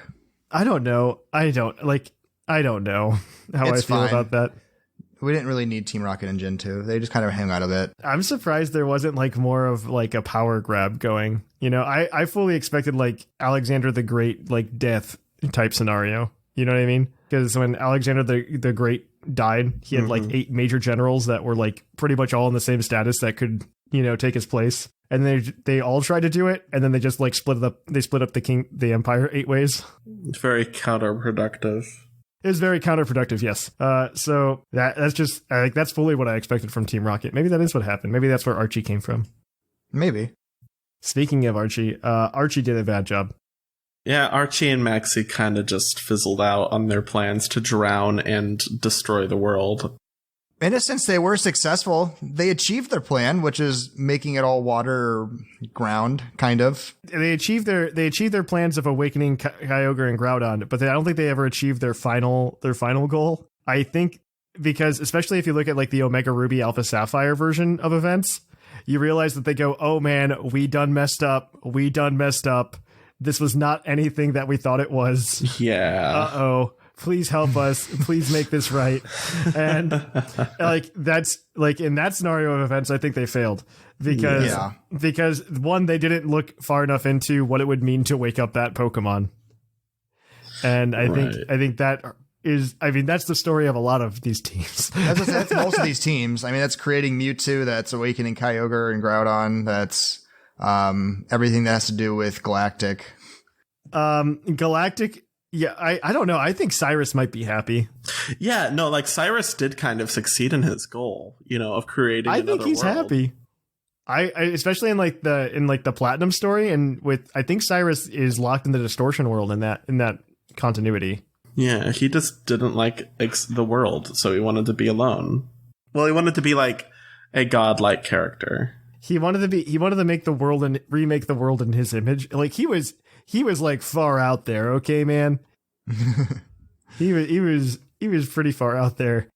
I don't know. I don't know how I feel about that. We didn't really need Team Rocket in Gen 2. They just kind of hang out a bit. I'm surprised there wasn't like more of like a power grab going. I fully expected like Alexander the Great, like death type scenario. You know what I mean? Because when Alexander the Great died, he had like 8 major generals that were like pretty much all in the same status that could, take his place. And they all tried to do it, and then they just like split up the empire 8 ways. It's very counterproductive. It was very counterproductive, yes. So that's just that's fully what I expected from Team Rocket. Maybe that is what happened. Maybe that's where Archie came from. Maybe. Speaking of Archie, Archie did a bad job. Yeah, Archie and Maxie kind of just fizzled out on their plans to drown and destroy the world. In a sense, they were successful. They achieved their plan, which is making it all water ground, kind of. They achieved their plans of awakening Kyogre and Groudon, but I don't think they ever achieved their final goal. I think because, especially if you look at like the Omega Ruby Alpha Sapphire version of events, you realize that they go, oh man, we done messed up. This was not anything that we thought it was. Yeah. Uh-oh. Please help us. Please make this right. And like that's like in that scenario of events, I think they failed because one, they didn't look far enough into what it would mean to wake up that Pokemon. And I think that's the story of a lot of these teams. That's most of these teams. I mean, that's creating Mewtwo, that's awakening Kyogre and Groudon, that's everything that has to do with Galactic. Galactic. Yeah, I don't know. I think Cyrus might be happy. Yeah, no, like Cyrus did kind of succeed in his goal, of creating another world. I think he's happy. I especially in the Platinum story, and I think Cyrus is locked in the distortion world in that continuity. Yeah, he just didn't like the world, so he wanted to be alone. Well, he wanted to be like a godlike character. He wanted to make the world and remake the world in his image. Like he was like far out there, okay, man. he was pretty far out there.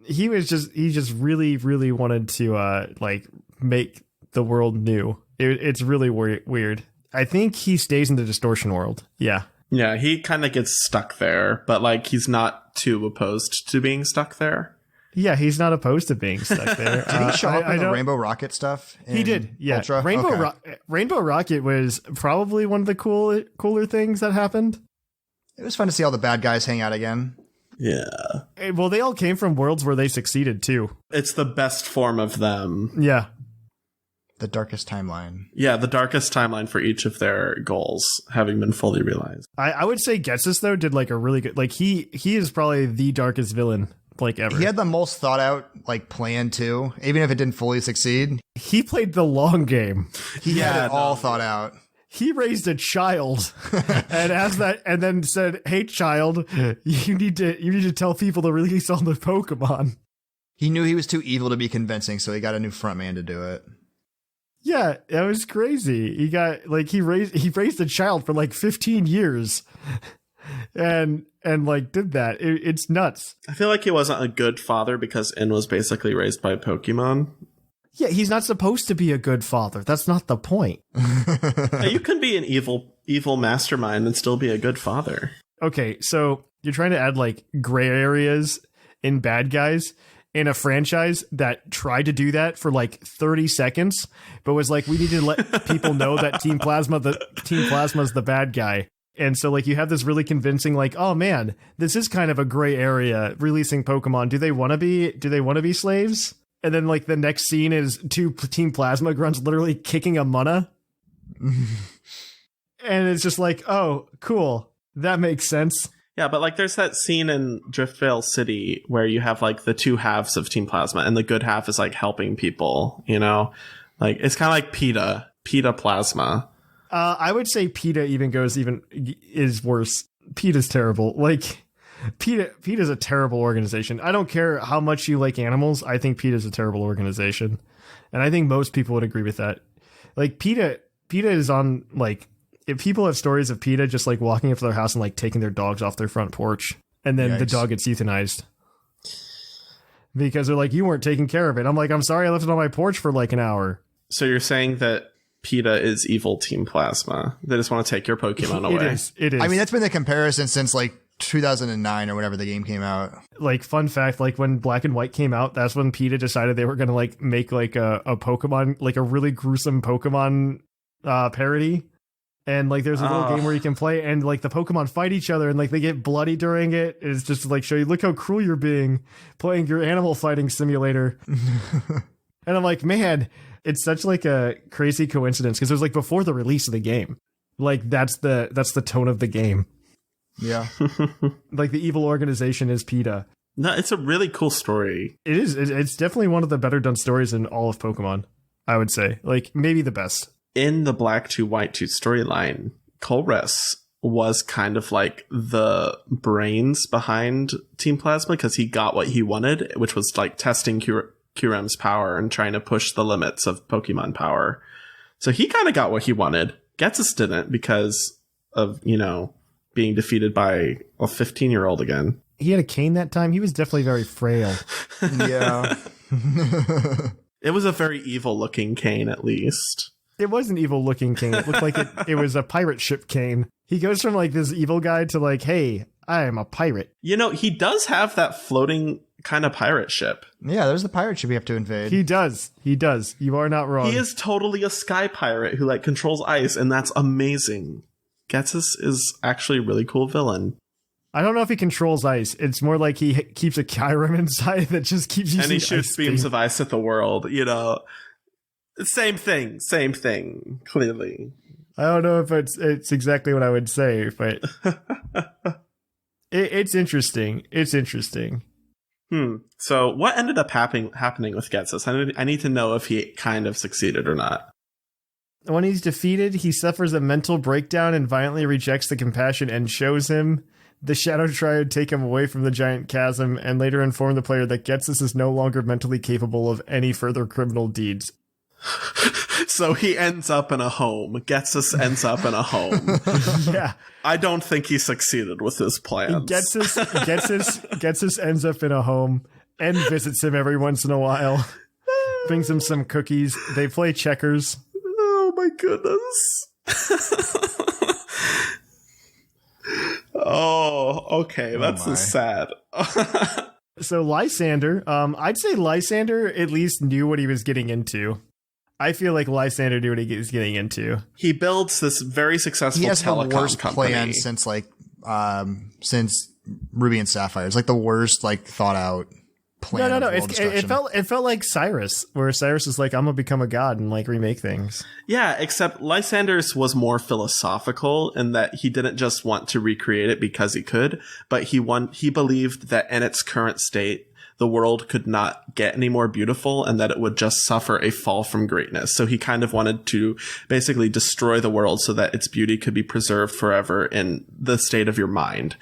He just really, really wanted to like make the world new. It's really weird. I think he stays in the distortion world. Yeah. Yeah, he kind of gets stuck there, but like he's not too opposed to being stuck there. Yeah, he's not opposed to being stuck there. Did he show up in the Rainbow Rocket stuff? He did, yeah. Ultra? Rainbow Rocket was probably one of the cooler things that happened. It was fun to see all the bad guys hang out again. Yeah. Well, they all came from worlds where they succeeded, too. It's the best form of them. Yeah. The darkest timeline. Yeah, the darkest timeline for each of their goals having been fully realized. I would say Getsus, though, did like a really good... Like, he is probably the darkest villain like ever. He had the most thought out like plan too, even if it didn't fully succeed. He played the long game. He had it all thought out. He raised a child and then said, "Hey child, you need to tell people to release all the Pokemon." He knew he was too evil to be convincing, so he got a new front man to do it. Yeah, that was crazy. He got like he raised a child for like 15 years. And like did that. It's nuts. I feel like he wasn't a good father because In was basically raised by Pokemon. Yeah, he's not supposed to be a good father. That's not the point. You can be an evil mastermind and still be a good father. Okay, so you're trying to add like gray areas in bad guys in a franchise that tried to do that for like 30 seconds, but was like, we need to let people know that Team Plasma's the bad guy. And so, like, you have this really convincing, like, oh man, this is kind of a gray area. Releasing Pokemon, do they want to be slaves? And then, like, the next scene is 2 Team Plasma grunts literally kicking a Munna, and it's just like, oh, cool, that makes sense. Yeah, but like, there's that scene in Driftvale City where you have like the 2 halves of Team Plasma, and the good half is like helping people. Like it's kind of like PETA Plasma. I would say PETA is worse. PETA's terrible. Like PETA's a terrible organization. I don't care how much you like animals. I think PETA's a terrible organization. And I think most people would agree with that. Like PETA is on like, if people have stories of PETA just like walking up to their house and like taking their dogs off their front porch, and then the dog gets euthanized because they're like, you weren't taking care of it. I'm like, I'm sorry, I left it on my porch for like an hour. So you're saying that PETA is evil Team Plasma. They just want to take your Pokemon away. It is. I mean, that's been the comparison since like 2009 or whenever the game came out. Like, fun fact, like when Black and White came out, that's when PETA decided they were going to like make like a Pokemon, like a really gruesome Pokemon parody. And like there's a little game where you can play and like the Pokemon fight each other and like they get bloody during it. It's just like show you look how cruel you're being playing your animal fighting simulator. And I'm like, man, it's such like a crazy coincidence because it was like before the release of the game. Like that's the tone of the game. Yeah. Like the evil organization is PETA. No, it's a really cool story. It is. It's definitely one of the better done stories in all of Pokemon, I would say. Like maybe the best. In the Black 2 White 2 storyline, Colress was kind of like the brains behind Team Plasma because he got what he wanted, which was like testing Kyurem's power and trying to push the limits of Pokemon power. So he kind of got what he wanted. Getsus didn't because of, being defeated by a 15-year-old again. He had a cane that time. He was definitely very frail. Yeah. It was a very evil-looking cane, at least. It was an evil-looking cane. It looked like it was a pirate ship cane. He goes from like this evil guy to like, hey, I am a pirate. He does have that floating kind of pirate ship. Yeah, there's the pirate ship you have to invade. He does. You are not wrong. He is totally a sky pirate who like controls ice, and that's amazing. Getsus is actually a really cool villain. I don't know if he controls ice. It's more like he keeps a Kyurem inside that just keeps using and he shoots beams of ice at the world. Same thing. Clearly, I don't know if it's exactly what I would say, but it's interesting. It's interesting. So what ended up happening with Getsus? I need to know if he kind of succeeded or not. When he's defeated, he suffers a mental breakdown and violently rejects the compassion and shows him. The Shadow Triad take him away from the giant chasm and later inform the player that Getsus is no longer mentally capable of any further criminal deeds. So he ends up in a home. Getsus ends up in a home. Yeah. I don't think he succeeded with his plans. Getsus ends up in a home and visits him every once in a while. Brings him some cookies. They play checkers. Oh my goodness. Oh, okay. That's so sad. So Lysander, I'd say Lysander at least knew what he was getting into. I feel like Lysander knew what he was getting into. He builds this very successful telecom the worst company. plan since Ruby and Sapphire. It's like the worst thought out plan. No. It felt like Cyrus, where Cyrus is like, I'm gonna become a god and like remake things. Yeah, except Lysander's was more philosophical in that he didn't just want to recreate it because he could, but he believed that in its current state, the world could not get any more beautiful and that it would just suffer a fall from greatness. So he kind of wanted to basically destroy the world so that its beauty could be preserved forever in the state of your mind.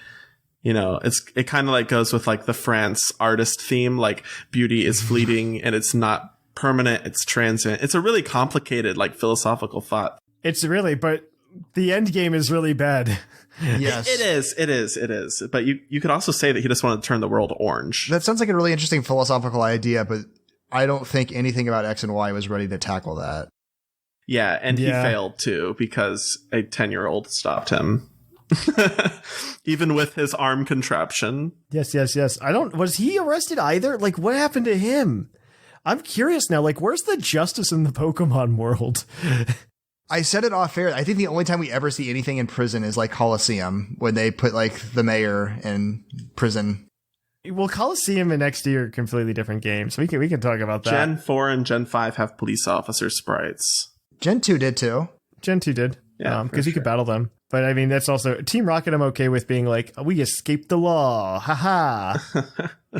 It kind of like goes with like the France artist theme, like beauty is fleeting and it's not permanent, it's transient. It's a really complicated like philosophical thought. It's really, but the end game is really bad. Yes. It is. But you could also say that he just wanted to turn the world orange. That sounds like a really interesting philosophical idea, but I don't think anything about X and Y was ready to tackle that. Yeah, and he failed too because a 10-year-old stopped him. Even with his arm contraption. Yes. Was he arrested either? Like, what happened to him? I'm curious now. Like, where's the justice in the Pokemon world? I said it off air. I think the only time we ever see anything in prison is like Coliseum, when they put like the mayor in prison. Well, Coliseum and XD are completely different games. We can talk about that. Gen 4 and Gen 5 have police officer sprites. Gen 2 did too. Gen 2 did. Yeah, because you could battle them. But I mean, that's also Team Rocket. I'm okay with being like, we escaped the law. Haha.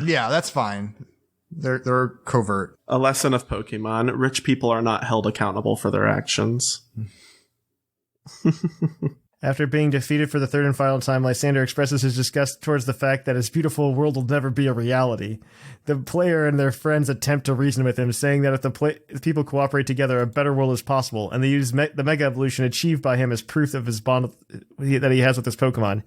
Yeah, that's fine. They're covert. A lesson of Pokemon. Rich people are not held accountable for their actions. After being defeated for the third and final time, Lysander expresses his disgust towards the fact that his beautiful world will never be a reality. The player and their friends attempt to reason with him, saying that if the people cooperate together, a better world is possible, and they use the Mega Evolution achieved by him as proof of his bond that he has with his Pokemon.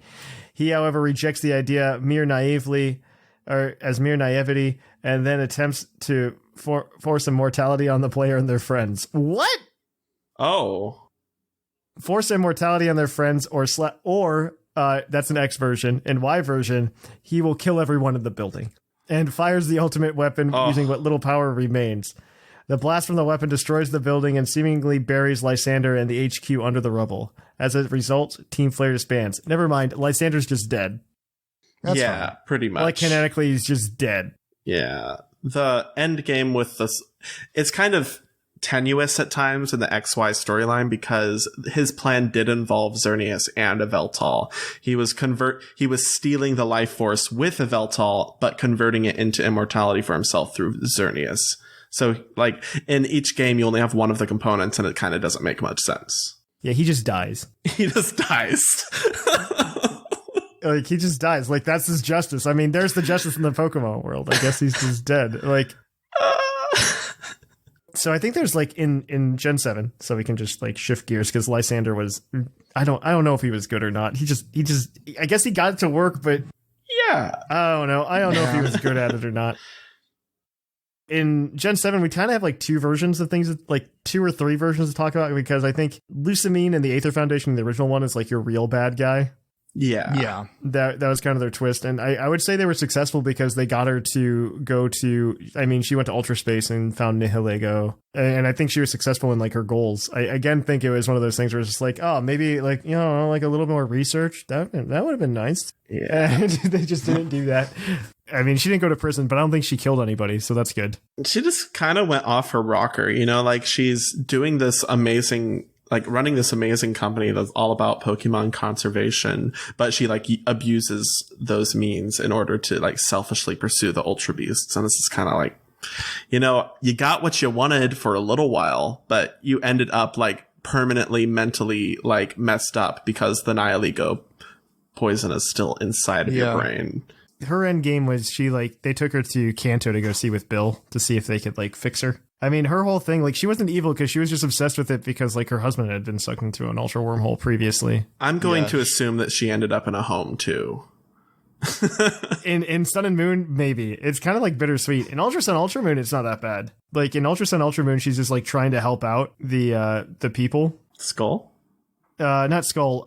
He, however, rejects the idea mere naivety, and then attempts to force immortality on the player and their friends. What? Oh. Force immortality on their friends, or that's an X version. In Y version, he will kill everyone in the building and fires the ultimate weapon using what little power remains. The blast from the weapon destroys the building and seemingly buries Lysander and the HQ under the rubble. As a result, Team Flare disbands. Never mind, Lysander's just dead. That's yeah, fine. pretty much. Like, kinetically, he's just dead. Yeah. The end game with this, it's kind of tenuous at times in the XY storyline because his plan did involve Xerneas and Yveltal. He was stealing the life force with Yveltal, but converting it into immortality for himself through Xerneas. So, like, in each game, you only have one of the components, and it kind of doesn't make much sense. Yeah, he just dies. He just dies. Like, he just dies. Like, that's his justice. I mean, there's the justice in the Pokemon world. I guess he's just dead. Like, so I think there's, like, in Gen 7, so we can just, like, shift gears, because Lysander was, I don't know if he was good or not. He just, I guess he got it to work, but yeah. I don't know. I don't know if he was good at it or not. In Gen 7, we kind of have, like, two versions of things, like, 2 or 3 versions to talk about, because I think Lusamine and the Aether Foundation, the original one, is, like, your real bad guy. Yeah. That was kind of their twist. And I would say they were successful because they got her to go to, I mean, she went to Ultra Space and found Nihilego. And I think she was successful in, like, her goals. I again think it was one of those things where it's just like, oh, maybe, like, you know, like a little more research. That would have been nice. Yeah. And they just didn't do that. I mean, she didn't go to prison, but I don't think she killed anybody. So that's good. She just kind of went off her rocker, you know, like she's doing this amazing, like running this amazing company that's all about Pokemon conservation, but she like abuses those means in order to like selfishly pursue the Ultra Beasts. And this is kind of like, you know, you got what you wanted for a little while, but you ended up like permanently mentally like messed up because the Nihilego poison is still inside of your brain. Her end game was they took her to Kanto to go see with Bill to see if they could like fix her. I mean, her whole thing, like, she wasn't evil because she was just obsessed with it because, like, her husband had been sucked into an ultra wormhole previously. I'm going to assume that she ended up in a home, too. in Sun and Moon, maybe. It's kind of, like, bittersweet. In Ultra Sun, Ultra Moon, it's not that bad. Like, in Ultra Sun, Ultra Moon, she's just, like, trying to help out the people. Skull? Not Skull.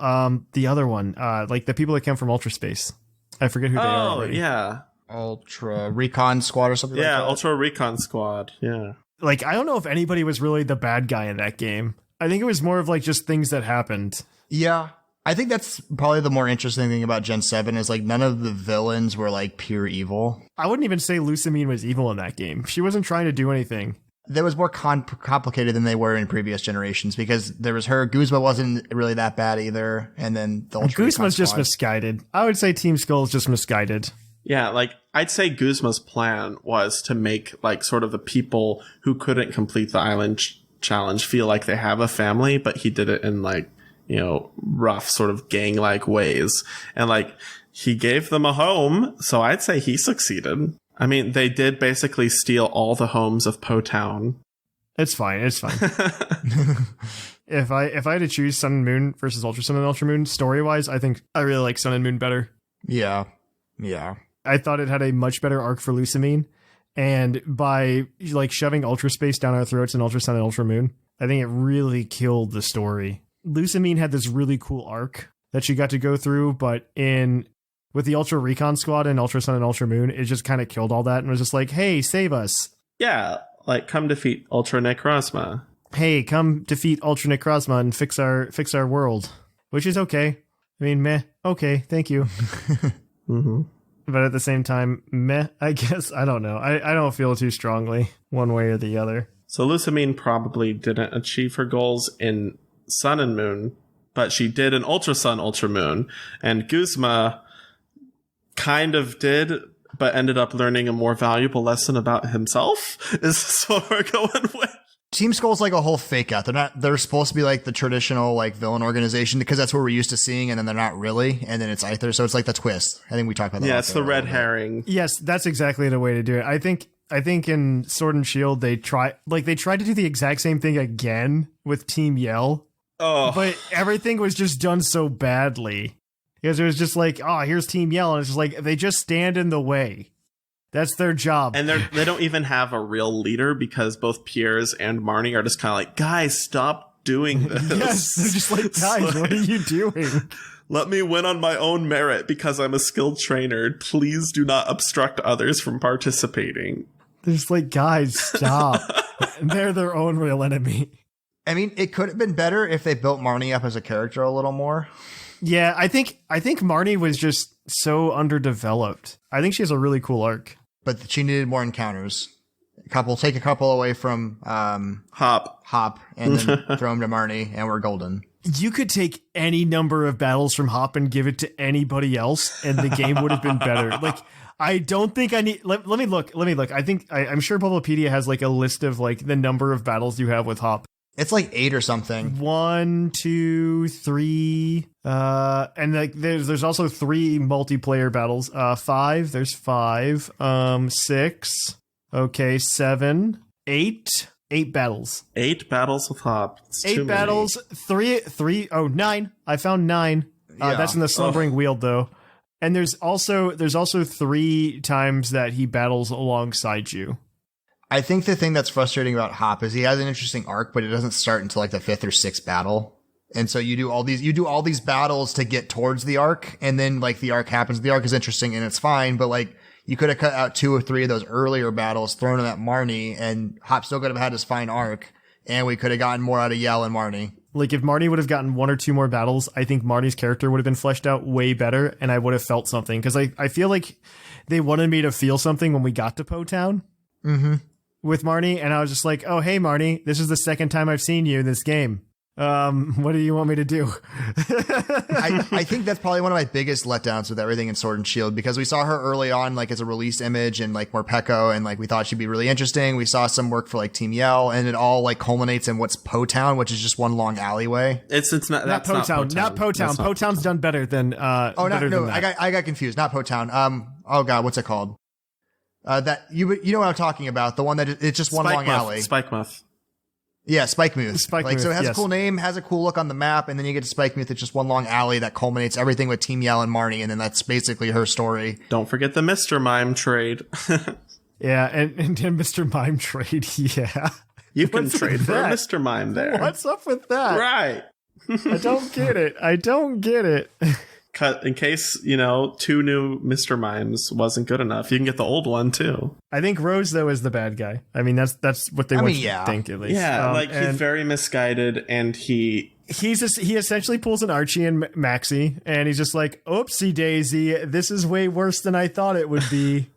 The other one. Like, the people that come from Ultra Space. I forget who they are already. Oh, yeah. Ultra Recon Squad or something like that? Yeah, Ultra Recon Squad. Yeah. Like, I don't know if anybody was really the bad guy in that game. I think it was more of, like, just things that happened. Yeah. I think that's probably the more interesting thing about Gen 7 is, like, none of the villains were, like, pure evil. I wouldn't even say Lusamine was evil in that game. She wasn't trying to do anything. That was more complicated than they were in previous generations because there was her. Guzma wasn't really that bad either. And then the Ultra Guzma's just misguided. I would say Team Skull is just misguided. Yeah, like, I'd say Guzma's plan was to make, like, sort of the people who couldn't complete the island challenge feel like they have a family, but he did it in, like, you know, rough sort of gang-like ways. And, like, he gave them a home, so I'd say he succeeded. I mean, they did basically steal all the homes of Po Town. It's fine. It's fine. If I had to choose Sun and Moon versus Ultra Sun and Ultra Moon, story-wise, I think I really like Sun and Moon better. Yeah. Yeah. I thought it had a much better arc for Lusamine, and by like shoving Ultra Space down our throats in Ultra Sun and Ultra Moon, I think it really killed the story. Lusamine had this really cool arc that she got to go through, but with the Ultra Recon Squad and Ultra Sun and Ultra Moon, it just kind of killed all that and was just like, hey, save us. Yeah, like come defeat Ultra Necrozma. Hey, come defeat Ultra Necrozma and fix our world, which is okay. I mean, meh. Okay, thank you. Mm-hmm. But at the same time, meh, I guess. I don't know. I don't feel too strongly one way or the other. So Lusamine probably didn't achieve her goals in Sun and Moon, but she did in Ultra Sun, Ultra Moon. And Guzma kind of did, but ended up learning a more valuable lesson about himself. Is what we're going with. Team Skull's like a whole fake out. They're supposed to be like the traditional like villain organization because that's what we're used to seeing, and then they're not really, and then it's Aether, so it's like the twist. I think we talked about that. Yeah, it's the red herring. Yes, that's exactly the way to do it. I think in Sword and Shield they tried to do the exact same thing again with Team Yell. Oh. But everything was just done so badly. Because it was just like, oh, here's Team Yell, and it's just like they just stand in the way. That's their job. And they don't even have a real leader because both Piers and Marnie are just kind of like, guys, stop doing this. Yes, they're just like, guys, what are you doing? Let me win on my own merit because I'm a skilled trainer. Please do not obstruct others from participating. They're just like, guys, stop. They're their own real enemy. I mean, it could have been better if they built Marnie up as a character a little more. Yeah, I think Marnie was just so underdeveloped. I think she has a really cool arc. But she needed more encounters. Take a couple away from Hop, and then throw them to Marnie, and we're golden. You could take any number of battles from Hop and give it to anybody else, and the game would have been better. Like, I don't think I need. Let me look. I think I'm sure Pubblepedia has like a list of like the number of battles you have with Hop. It's like 8 or something. 1, 2, 3, and like there's also 3 multiplayer battles. 5. There's 5. 6. Okay, 7, 8. 8 battles. 8 battles with Hop. It's 8 battles. 3. Oh, 9. I found 9. Yeah. That's in the Slumbering Weald though. And there's also 3 times that he battles alongside you. I think the thing that's frustrating about Hop is he has an interesting arc, but it doesn't start until like the 5th or 6th battle. And so you do all these battles to get towards the arc, and then like the arc happens. The arc is interesting and it's fine, but like you could have cut out 2 or 3 of those earlier battles, thrown them at Marnie, and Hop still could have had his fine arc, and we could have gotten more out of Yell and Marnie. Like if Marnie would have gotten 1 or 2 more battles, I think Marnie's character would have been fleshed out way better, and I would have felt something. Because I feel like they wanted me to feel something when we got to Po Town. Mm-hmm. With Marnie, and I was just like, oh, hey, Marnie, this is the second time I've seen you in this game. What do you want me to do? I think that's probably one of my biggest letdowns with everything in Sword and Shield, because we saw her early on, like as a released image and like Morpeko, and like we thought she'd be really interesting. We saw some work for like Team Yell, and it all like culminates in what's Po Town, which is just one long alleyway. It's not Po Town. Not Po Town. Po Town's done better than I got confused. Not Po Town. Oh god, what's it called? That you know what I'm talking about? The one that it's just one long alley. Spikemuth. Yeah, Spikemuth. Spikemuth, so it has a cool name, has a cool look on the map, and then you get to Spikemuth. It's just one long alley that culminates everything with Team Yell and Marnie, and then that's basically her story. Don't forget the Mr. Mime trade. Yeah, and Mr. Mime trade. Yeah, you can trade for a Mr. Mime there. What's up with that? Right. I don't get it. Cut in case, 2 new Mr. Mimes wasn't good enough. You can get the old one too. I think Rose though is the bad guy. I mean that's what they want you to think at least. Yeah, he's very misguided, and he essentially pulls an Archie and Maxie, and he's just like, oopsie daisy, this is way worse than I thought it would be.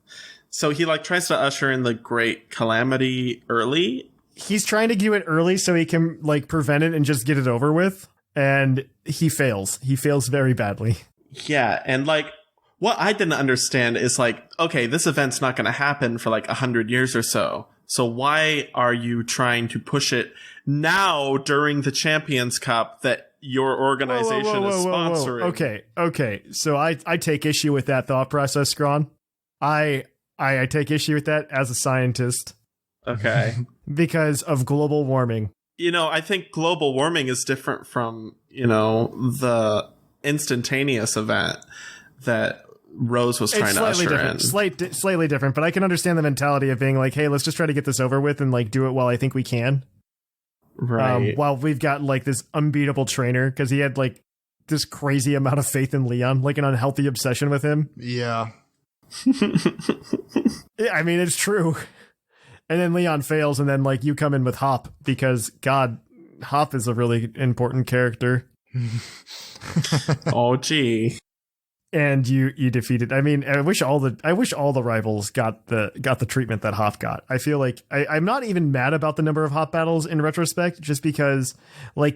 So he tries to usher in the Great Calamity early. He's trying to do it early so he can prevent it and just get it over with, and he fails. He fails very badly. Yeah, and what I didn't understand is okay, this event's not going to happen for 100 years or so. So why are you trying to push it now during the Champions Cup that your organization is sponsoring? Okay. So I take issue with that thought process, Zcron. I take issue with that as a scientist. Okay. Because of global warming. I think global warming is different from, the instantaneous event that Rose was trying to usher in. Slightly different, but I can understand the mentality of being like, hey, let's just try to get this over with and do it while I think we can. Right. While we've got this unbeatable trainer, because he had this crazy amount of faith in Leon, an unhealthy obsession with him. Yeah. I mean, it's true. And then Leon fails, and then you come in with Hop, because God, Hop is a really important character. Oh gee. And you defeated. I mean, I wish all the rivals got the treatment that Hop got. I feel like I'm not even mad about the number of Hop battles in retrospect, just because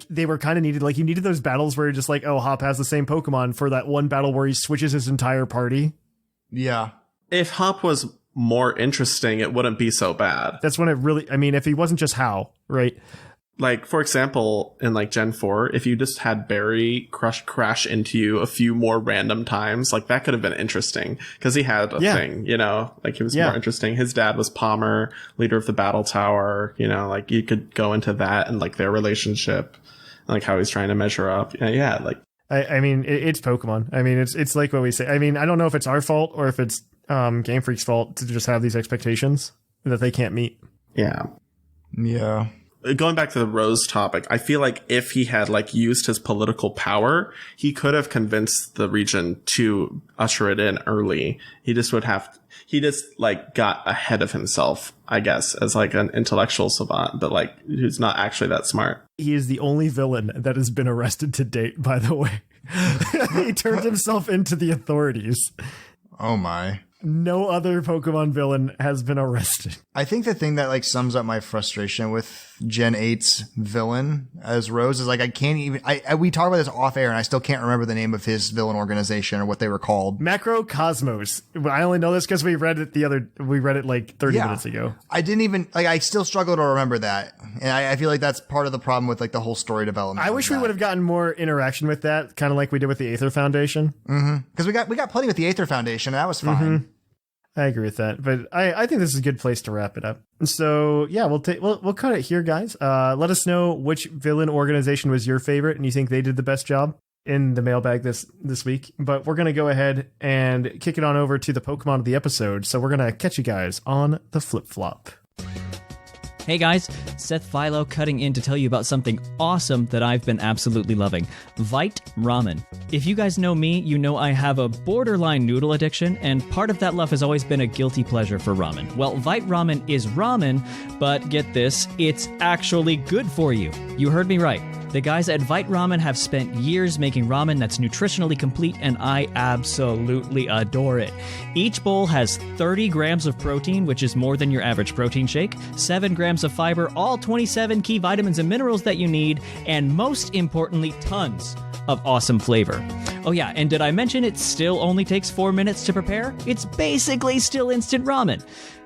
they were kind of needed. You needed those battles where you're just oh, Hop has the same Pokemon for that one battle where he switches his entire party. Yeah. If Hop was more interesting, it wouldn't be so bad. That's when it really, I mean, if he wasn't just How, right? For example, in Gen 4, if you just had Barry crash into you a few more random times, that could have been interesting, because he had a thing, he was more interesting. His dad was Palmer, leader of the Battle Tower, you could go into that and their relationship, how he's trying to measure up. I mean, it's Pokemon. I mean, it's like what we say. I mean, I don't know if it's our fault or if it's Game Freak's fault to just have these expectations that they can't meet. Yeah. Yeah. going back to the Rose topic, I feel like if he had like used his political power, he could have convinced the region to usher it in early. He just like got ahead of himself, I guess, as like an intellectual savant, but like who's not actually that smart. He is the only villain that has been arrested to date, by the way. He turned himself into the authorities. Oh my. No other Pokemon villain has been arrested. I think the thing that like sums up my frustration with Gen 8's villain as Rose is like I can't even we talk about this off air and I still can't remember the name of his villain organization or what they were called. Macrocosmos. I only know this because we read it like 30 minutes ago. I didn't even like I still struggle to remember that. And I feel like that's part of the problem with like the whole story development. I wish we would have gotten more interaction with that, kind of like we did with the Aether Foundation. Because we got plenty with the Aether Foundation, and that was fine. Mm-hmm. I agree with that, but I think this is a good place to wrap it up. So yeah, we'll cut it here, guys. Let us know which villain organization was your favorite, and you think they did the best job in the mailbag this week. But we're gonna go ahead and kick it on over to the Pokemon of the episode. So we're gonna catch you guys on the flip flop. Hey guys, Seth Philo cutting in to tell you about something awesome that I've been absolutely loving. Vite Ramen. If you guys know me, you know I have a borderline noodle addiction, and part of that love has always been a guilty pleasure for ramen. Well, Vite Ramen is ramen, but get this, it's actually good for you. You heard me right. The guys at Vite Ramen have spent years making ramen that's nutritionally complete, and I absolutely adore it. Each bowl has 30 grams of protein, which is more than your average protein shake, 7 grams of fiber, all 27 key vitamins and minerals that you need, and most importantly, tons of awesome flavor. Oh yeah, and did I mention it still only takes 4 minutes to prepare? It's basically still instant ramen.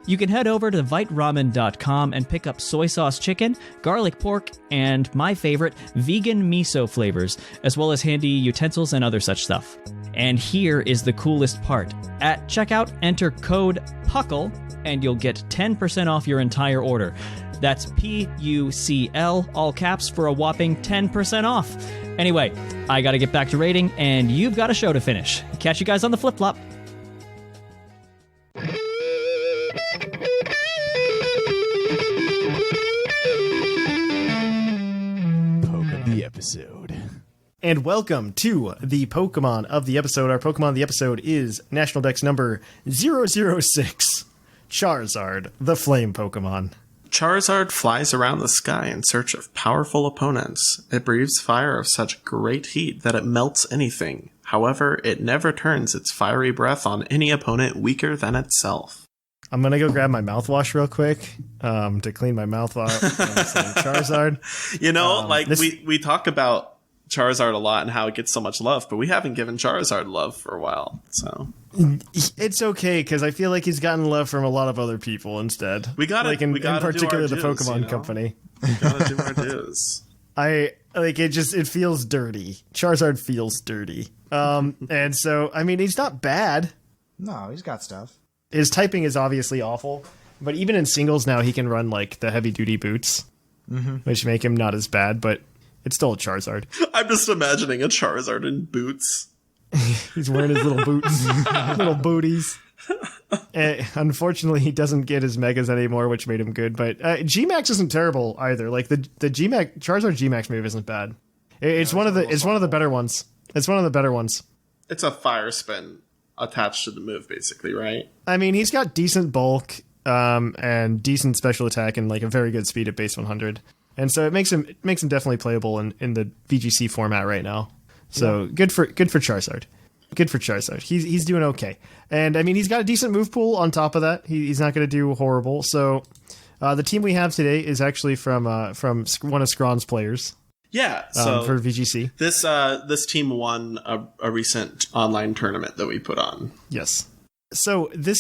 You can head over to viteramen.com and pick up soy sauce chicken, garlic pork, and my favorite, vegan miso flavors, as well as handy utensils and other such stuff. And here is the coolest part. At checkout, enter code PUCL, and you'll get 10% off your entire order. That's PUCL, all caps, for a whopping 10% off. Anyway, I gotta get back to rating, and you've got a show to finish. Catch you guys on the flip-flop. Episode. And welcome to the Pokemon of the episode. Our Pokemon of the episode is National Dex number 006, Charizard, the Flame Pokemon. Charizard flies around the sky in search of powerful opponents. It breathes fire of such great heat that it melts anything. However, it never turns its fiery breath on any opponent weaker than itself. I'm going to go grab my mouthwash real quick to clean my mouth off. Charizard. You know, we talk about Charizard a lot and how it gets so much love, but we haven't given Charizard love for a while. So it's okay, because I feel like he's gotten love from a lot of other people instead. We got to, in particular the Pokemon Company. We got to do our dues. It feels dirty. Charizard feels dirty. And so, I mean, he's not bad. No, he's got stuff. His typing is obviously awful, but even in singles now he can run like the heavy duty boots, which make him not as bad, but it's still a Charizard. I'm just imagining a Charizard in boots. He's wearing his little boots, little booties. Unfortunately, he doesn't get his megas anymore, which made him good, but G-Max isn't terrible either. Like the G-Max, Charizard G-Max move isn't bad. It's one of the better ones. It's one of the better ones. It's a fire spin attached to the move, basically, right? I mean, he's got decent bulk and decent special attack and like a very good speed at base 100, and so it makes him definitely playable in the VGC format right now. So good for Charizard. Good for Charizard. He's doing okay, and I mean he's got a decent move pool on top of that. He's not going to do horrible. So the team we have today is actually from one of Zcron's players. Yeah, so for VGC. This team won a recent online tournament that we put on. Yes. So this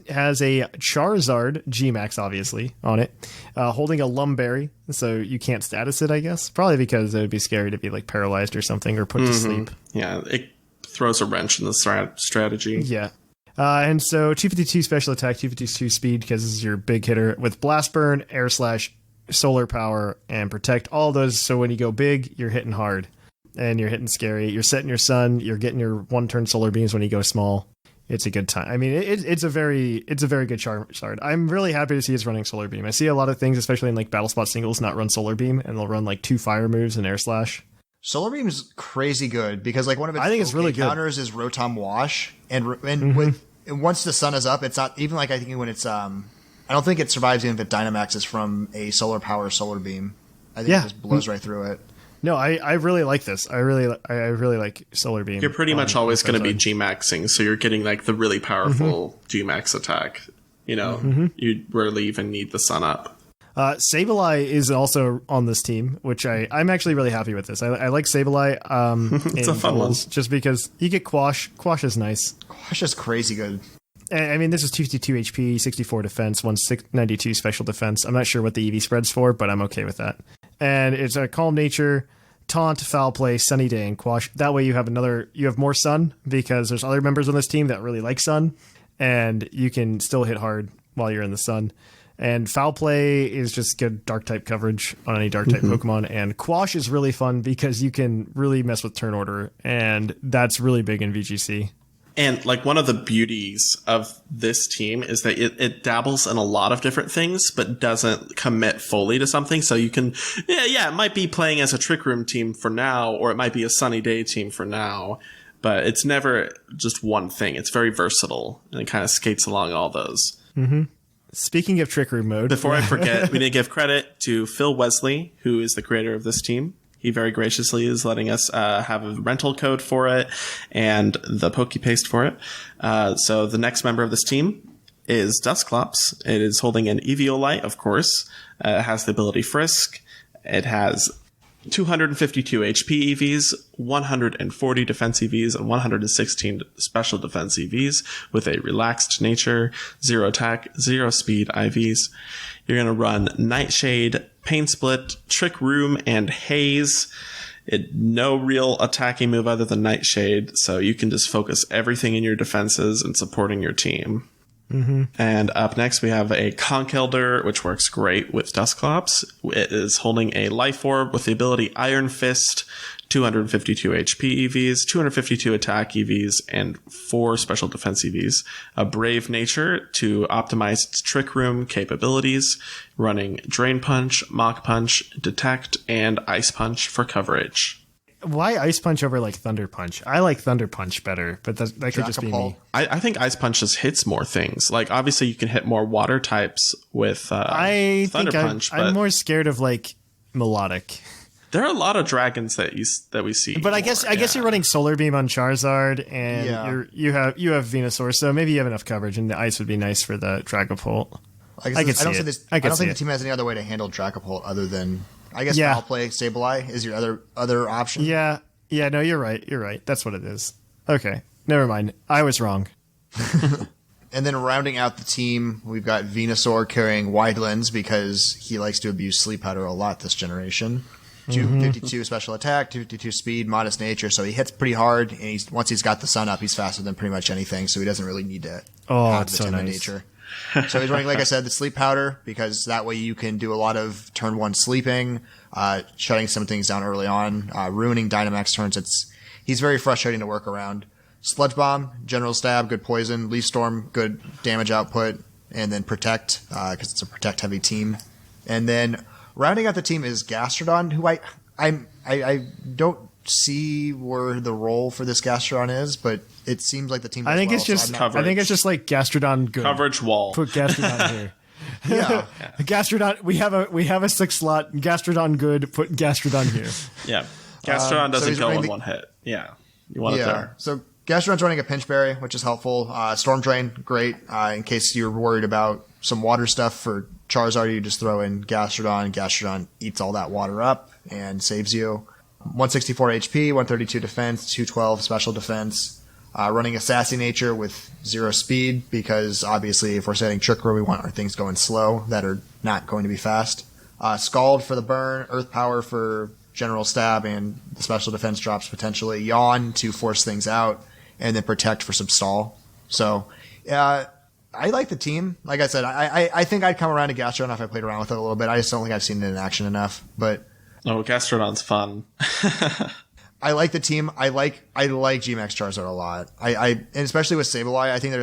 has a Charizard G-Max, obviously, on it, holding a Lumberry, so you can't status it, I guess. Probably because it would be scary to be like paralyzed or something or put to sleep. Yeah, it throws a wrench in the strategy. Yeah. And so 252 special attack, 252 speed, because this is your big hitter, with Blast Burn, Air Slash, Solar Power, and Protect, all those, so when you go big, you're hitting hard and you're hitting scary. You're setting your sun, you're getting your one turn solar beams when you go small. it's a good time. I mean, it's a very good Charizard. I'm really happy to see it's running Solar Beam. I see a lot of things, especially in like Battle Spot singles, not run Solar Beam, and they'll run like 2 fire moves and Air Slash. Solar Beam is crazy good because like one of its I think it's really good. counters is Rotom Wash, and once the sun is up, it's not even like I think when it's I don't think it survives even if it Dynamaxes from a Solar Power Solar Beam. I think it just blows right through it. No, I really like this. I really like Solar Beam. You're pretty much always going to be G-maxing, so you're getting like the really powerful G-max attack. You know, you rarely even need the sun up. Sableye is also on this team, which I'm actually really happy with this. I like Sableye. It's a fun one. Just because you get Quash. Quash is nice. Quash is crazy good. I mean, this is 252 HP, 64 defense, 192 special defense. I'm not sure what the EV spread's for, but I'm okay with that. And it's a Calm Nature, Taunt, Foul Play, Sunny Day, and Quash. That way you have more Sun, because there's other members on this team that really like Sun, and you can still hit hard while you're in the sun. And Foul Play is just good Dark type coverage on any Dark type Pokemon. And Quash is really fun because you can really mess with turn order, and that's really big in VGC. And like one of the beauties of this team is that it dabbles in a lot of different things, but doesn't commit fully to something. So you can, it might be playing as a Trick Room team for now, or it might be a Sunny Day team for now, but it's never just one thing. It's very versatile, and it kind of skates along all those. Mm-hmm. Speaking of Trick Room mode, before I forget, we need to give credit to Phil Wesley, who is the creator of this team. He very graciously is letting us have a rental code for it and the Pokepaste for it. So the next member of this team is Dusclops. It is holding an Eviolite, of course. It has the ability Frisk. It has 252 HP EVs, 140 defense EVs, and 116 special defense EVs with a relaxed nature, 0 attack, 0 speed IVs. You're going to run Nightshade, Pain Split, Trick Room, and Haze. No real attacking move other than Nightshade, so you can just focus everything in your defenses and supporting your team. Mm-hmm. And up next, we have a Conkeldurr, which works great with Dusclops. It is holding a Life Orb with the ability Iron Fist, 252 HP EVs, 252 attack EVs, and 4 special defense EVs. A Brave Nature to optimize its Trick Room capabilities, running Drain Punch, Mach Punch, Detect, and Ice Punch for coverage. Why Ice Punch over like Thunder Punch? I like Thunder Punch better, but that could just be me. I think Ice Punch just hits more things. Like obviously you can hit more water types with Thunder Punch. I'm more scared of like Melodic. There are a lot of dragons that we see. But I guess you're running Solar Beam on Charizard, and you have Venusaur, so maybe you have enough coverage, and the Ice would be nice for the Dragapult. I don't think the team has any other way to handle Dragapult other than, I guess, Foul Play, Sableye is your other option. Yeah, no, you're right. That's what it is. Okay, never mind. I was wrong. And then rounding out the team, we've got Venusaur carrying Wide Lens because he likes to abuse Sleep Powder a lot this generation. 252 special attack, 252 speed, modest nature, so he hits pretty hard, and once he's got the sun up, he's faster than pretty much anything, so he doesn't really need to have the timid nature. So he's running, like I said, the Sleep Powder, because that way you can do a lot of turn 1 sleeping, shutting some things down early on, ruining Dynamax turns. He's very frustrating to work around. Sludge Bomb, General Stab, good poison. Leaf Storm, good damage output. And then Protect, because it's a Protect-heavy team. And then rounding out the team is Gastrodon, who I don't see where the role for this Gastrodon is, but it seems like the team. I think it's just like Gastrodon good coverage wall. Put Gastrodon here. Yeah. Gastrodon. We have a 6 slot. Gastrodon good. Put Gastrodon here. Yeah. Gastrodon doesn't kill in one hit. Yeah. You want it there. So Gastrodon's running a Pinch Berry, which is helpful. Storm Drain, great. In case you're worried about some water stuff for Charizard, you just throw in Gastrodon. Gastrodon eats all that water up and saves you. 164 HP, 132 defense, 212 special defense. Running a Sassy Nature with 0 speed, because obviously if we're setting Trick Room, we want our things going slow that are not going to be fast. Scald for the burn, Earth Power for General Stab, and the special defense drops potentially. Yawn to force things out, and then Protect for some stall. So, I like the team. Like I said, I think I'd come around to Gastrodon if I played around with it a little bit. I just don't think I've seen it in action enough. But Gastrodon's fun. I like the team. I like G-Max Charizard a lot. And especially with Sableye, I think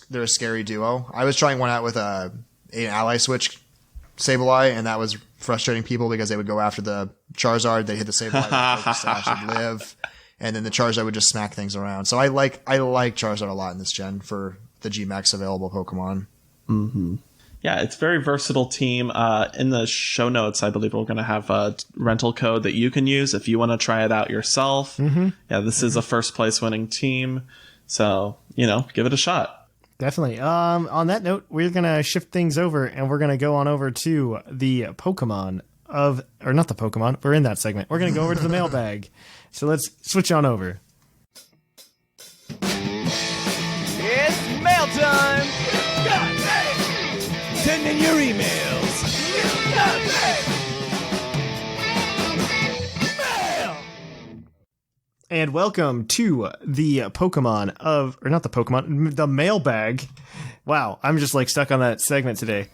they're a scary duo. I was trying one out with an ally switch Sableye, and that was frustrating people because they would go after the Charizard, they hit the Sableye, the Sash would live, and then the Charizard would just smack things around. So I like Charizard a lot in this gen for the G-Max available Pokemon. Mm-hmm. Yeah, it's a very versatile team. In the show notes, I believe we're going to have a rental code that you can use if you want to try it out yourself. Mm-hmm. Yeah, this is a first place winning team. So, give it a shot. Definitely. On that note, we're going to shift things over and we're going to go on over to the Pokemon or not the Pokemon. We're in that segment. We're going to go over to the mailbag. So let's switch on over. It's mail time! Send in your emails! Mail! And welcome to the Pokemon the mailbag. Wow, I'm just stuck on that segment today.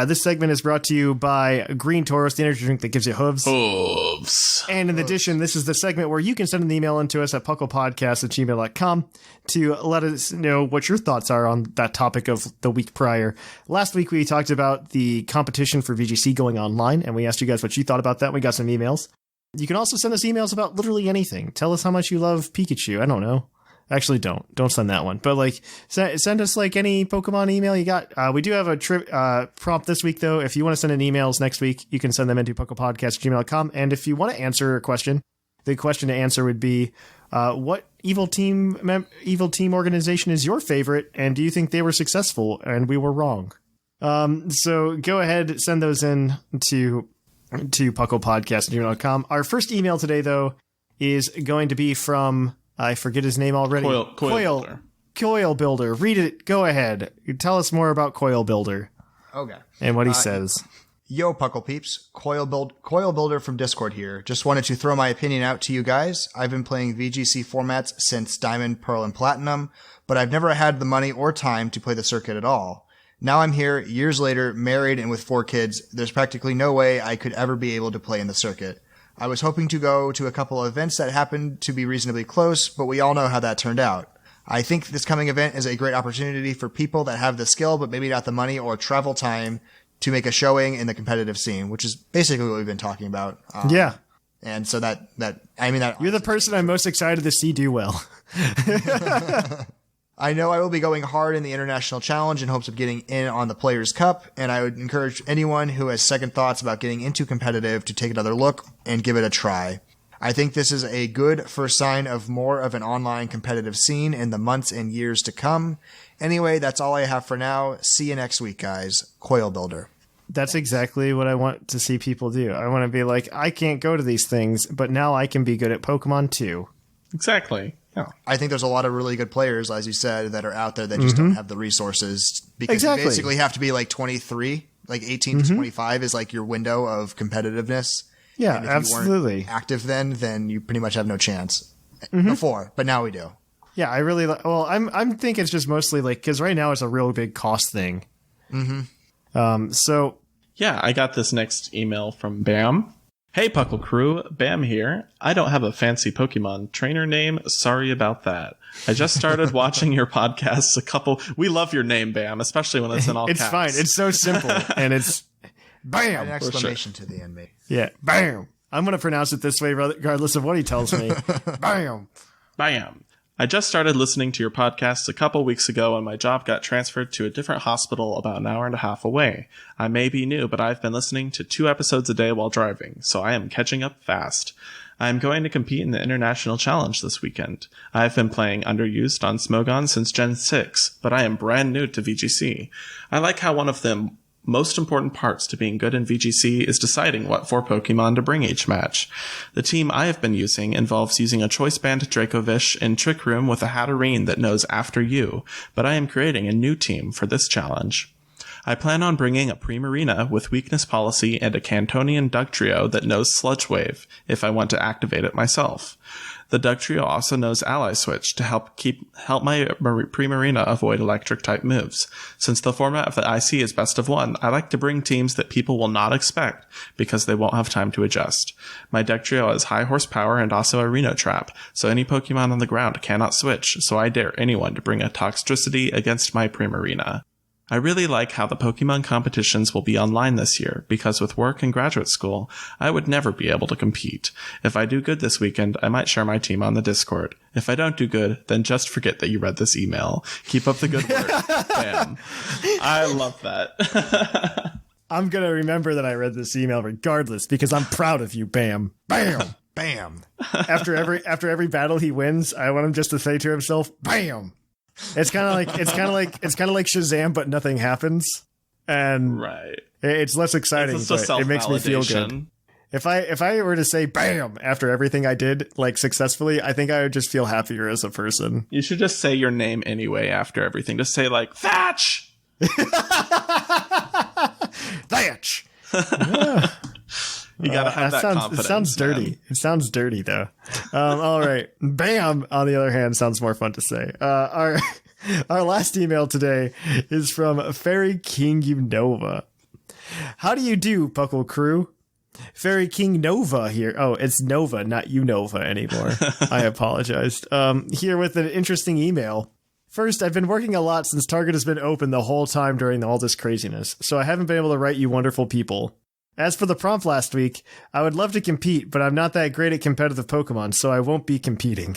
This segment is brought to you by Green Tauros, the energy drink that gives you hooves. Hooves. And in addition, this is the segment where you can send an email into us at puclpodcast@gmail.com to let us know what your thoughts are on that topic of the week prior. Last week, we talked about the competition for VGC going online, and we asked you guys what you thought about that. We got some emails. You can also send us emails about literally anything. Tell us how much you love Pikachu. I don't know. Actually, don't send that one. But send us any Pokemon email you got. We do have a prompt this week, though. If you want to send in emails next week, you can send them into puclpodcast@gmail.com. And if you want to answer a question, the question to answer would be, what evil team organization is your favorite, and do you think they were successful and we were wrong? So go ahead, send those in to puclpodcast@gmail.com. Our first email today, though, is going to be from... I forget his name already. Coil Builder. Read it. Go ahead. Tell us more about Coil Builder. Okay. And what he says. Yo, Puckle Peeps. Coil Builder from Discord here. Just wanted to throw my opinion out to you guys. I've been playing VGC formats since Diamond, Pearl, and Platinum, but I've never had the money or time to play the circuit at all. Now I'm here, years later, married and with 4 kids. There's practically no way I could ever be able to play in the circuit. I was hoping to go to a couple of events that happened to be reasonably close, but we all know how that turned out. I think this coming event is a great opportunity for people that have the skill, but maybe not the money or travel time to make a showing in the competitive scene, which is basically what we've been talking about. Yeah. And so that you're the person I'm most excited to see do well. I know I will be going hard in the International Challenge in hopes of getting in on the Players' Cup, and I would encourage anyone who has second thoughts about getting into competitive to take another look and give it a try. I think this is a good first sign of more of an online competitive scene in the months and years to come. Anyway, that's all I have for now. See you next week, guys. Coil Builder. That's exactly what I want to see people do. I want to be I can't go to these things, but now I can be good at Pokemon too. Exactly. Yeah. I think there's a lot of really good players, as you said, that are out there that just don't have the resources because you basically have to be 23, 18 to 25 is your window of competitiveness. Yeah, and if absolutely. You weren't active then you pretty much have no chance before, but now we do. Yeah, I really I'm thinking it's just mostly because right now it's a real big cost thing. Mm-hmm. So yeah, I got this next email from Bam. Hey, Puckle Crew, Bam here. I don't have a fancy Pokemon trainer name. Sorry about that. I just started watching your podcasts We love your name, Bam, especially when it's in all caps. It's fine. It's so simple. And it's Bam. An exclamation to the end, mate. Yeah, Bam. I'm going to pronounce it this way regardless of what he tells me. Bam. Bam. I just started listening to your podcasts a couple weeks ago and my job got transferred to a different hospital about an hour and a half away. I may be new, but I've been listening to 2 episodes a day while driving, so I am catching up fast. I am going to compete in the International Challenge this weekend. I have been playing Underused on Smogon since Gen 6, but I am brand new to VGC. I like how one of the most important parts to being good in VGC is deciding what 4 Pokemon to bring each match. The team I have been using involves using a Choice Band Dracovish in Trick Room with a Hatterene that knows After You, but I am creating a new team for this challenge. I plan on bringing a Primarina with Weakness Policy and a Cantonian Dugtrio that knows Sludge Wave if I want to activate it myself. The Dugtrio also knows Ally Switch to help my Primarina avoid electric-type moves. Since the format of the IC is best of one, I like to bring teams that people will not expect because they won't have time to adjust. My Dugtrio has high horsepower and also a Reno Trap, so any Pokemon on the ground cannot switch, so I dare anyone to bring a Toxtricity against my Primarina. I really like how the Pokemon competitions will be online this year, because with work and graduate school, I would never be able to compete. If I do good this weekend, I might share my team on the Discord. If I don't do good, then just forget that you read this email. Keep up the good work. Bam. I love that. I'm going to remember that I read this email regardless, because I'm proud of you, Bam. Bam. Bam. After every battle he wins, I want him just to say to himself, Bam. It's kind of like Shazam, but nothing happens, and right. It's less exciting. But it makes me feel good. If I were to say "bam" after everything I did successfully, I think I would just feel happier as a person. You should just say your name anyway after everything. Just say Thatch. Thatch. You gotta have that confidence. It sounds dirty. Man. It sounds dirty, though. All right. Bam, on the other hand, sounds more fun to say. Our last email today is from Fairy King Unova. How do you do, Puckle crew? Fairy King Nova here. Oh, it's Nova, not Unova anymore. I apologized. Here with an interesting email. First, I've been working a lot since Target has been open the whole time during all this craziness, so I haven't been able to write you wonderful people. As for the prompt last week, I would love to compete, but I'm not that great at competitive Pokemon, so I won't be competing.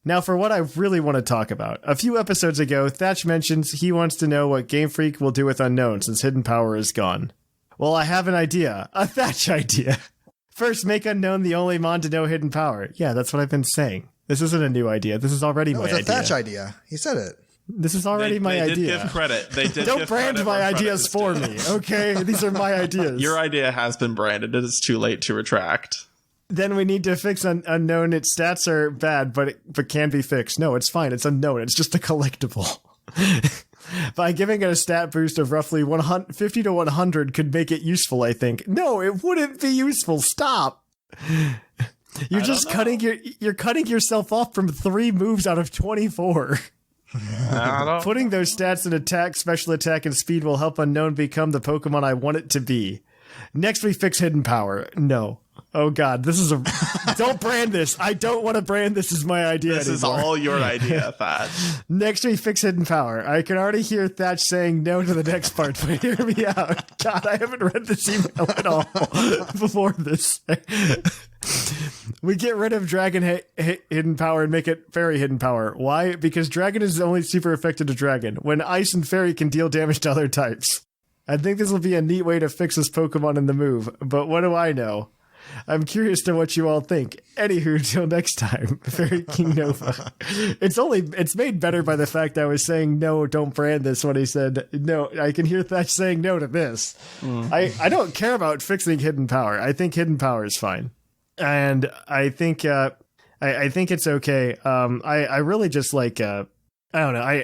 Now for what I really want to talk about. A few episodes ago, Thatch mentions he wants to know what Game Freak will do with Unknown since Hidden Power is gone. Well, I have an idea. A Thatch idea. First, make Unknown the only mon to know Hidden Power. Yeah, that's what I've been saying. This isn't a new idea. This is already my idea. It's a Thatch idea. He said it. This is already my idea. They did give credit. They did. Don't brand my ideas for me, okay? These are my ideas. Your idea has been branded. It is too late to retract. Then we need to fix Unknown. Its stats are bad, but can be fixed. No, it's fine. It's Unknown. It's just a collectible. By giving it a stat boost of roughly 50 to 100 could make it useful, I think. No, it wouldn't be useful. Stop. You're just cutting yourself off from 3 moves out of 24. Putting those stats in attack, special attack, and speed will help Unknown become the Pokemon I want it to be. Next, we fix Hidden Power. No. Oh, God. This is Don't brand this. I don't want to brand this as my idea This anymore. is all your idea, Thatch. Next, we fix Hidden Power. I can already hear Thatch saying no to the next part, but hear me out. God, I haven't read this email at all before this. We get rid of Dragon Hidden Power and make it Fairy Hidden Power. Why? Because Dragon is only super effective to Dragon, when Ice and Fairy can deal damage to other types. I think this will be a neat way to fix this Pokemon in the move, but what do I know? I'm curious to what you all think. Anywho, till next time, Fairy King Nova. It's made better by the fact I was saying no, don't brand this when he said no. I can hear Thatch saying no to this. I don't care about fixing Hidden Power. I think Hidden Power is fine. And I think I think it's okay. I really just I don't know.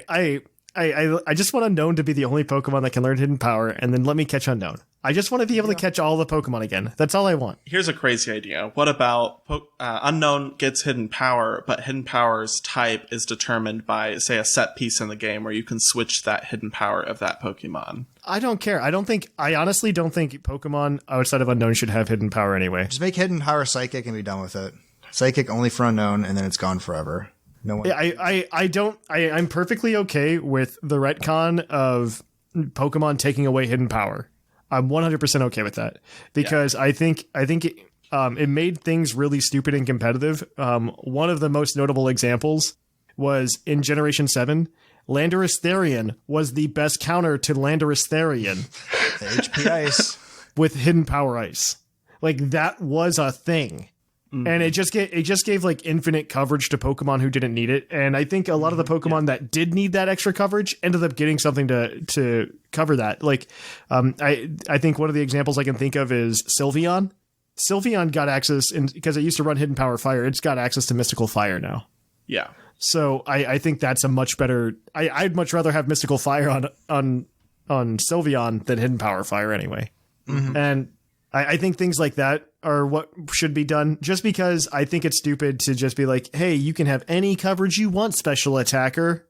I just want Unknown to be the only Pokemon that can learn Hidden Power, and then let me catch Unknown. I just want to be able to catch all the Pokemon again. That's all I want. Here's a crazy idea. What about Unknown gets Hidden Power, but Hidden Power's type is determined by, say, a set piece in the game where you can switch that Hidden Power of that Pokemon? I don't care. I honestly don't think Pokemon outside of Unknown should have Hidden Power anyway. Just make Hidden Power Psychic and be done with it. Psychic only for Unknown, and then it's gone forever. No one. I'm perfectly okay with the retcon of Pokemon taking away Hidden Power. I'm 100% okay with that because I think it made things really stupid and competitive. One of the most notable examples was in Generation 7, Landorus Therian was the best counter to Landorus Therian. HP Ice. With Hidden Power Ice. Like, that was a thing. Mm-hmm. And it just gave like infinite coverage to Pokemon who didn't need it. And I think a lot of the Pokemon that did need that extra coverage ended up getting something to cover that. Like, I think one of the examples I can think of is Sylveon. Sylveon got access, because it used to run Hidden Power Fire, it's got access to Mystical Fire now. Yeah. So I think that's a much better. I'd much rather have Mystical Fire on Sylveon than Hidden Power Fire anyway. Mm-hmm. And I think things like that are what should be done, just because I think it's stupid to just be like, hey, you can have any coverage you want, special attacker.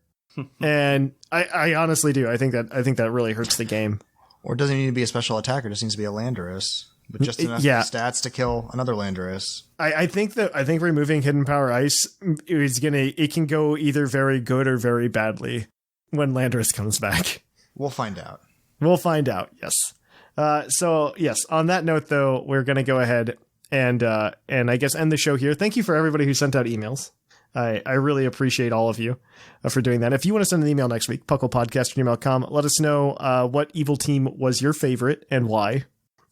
And I honestly do. I think that really hurts the game. Or it doesn't need to be a special attacker. It just needs to be a Landorus with just enough stats to kill another Landorus. I think removing Hidden Power Ice it can go either very good or very badly when Landorus comes back. We'll find out. Yes. So yes, on that note though, we're going to go ahead and I guess end the show here. Thank you for everybody who sent out emails. I really appreciate all of you for doing that. If you want to send an email next week, puclpodcast@gmail.com, let us know what evil team was your favorite and why.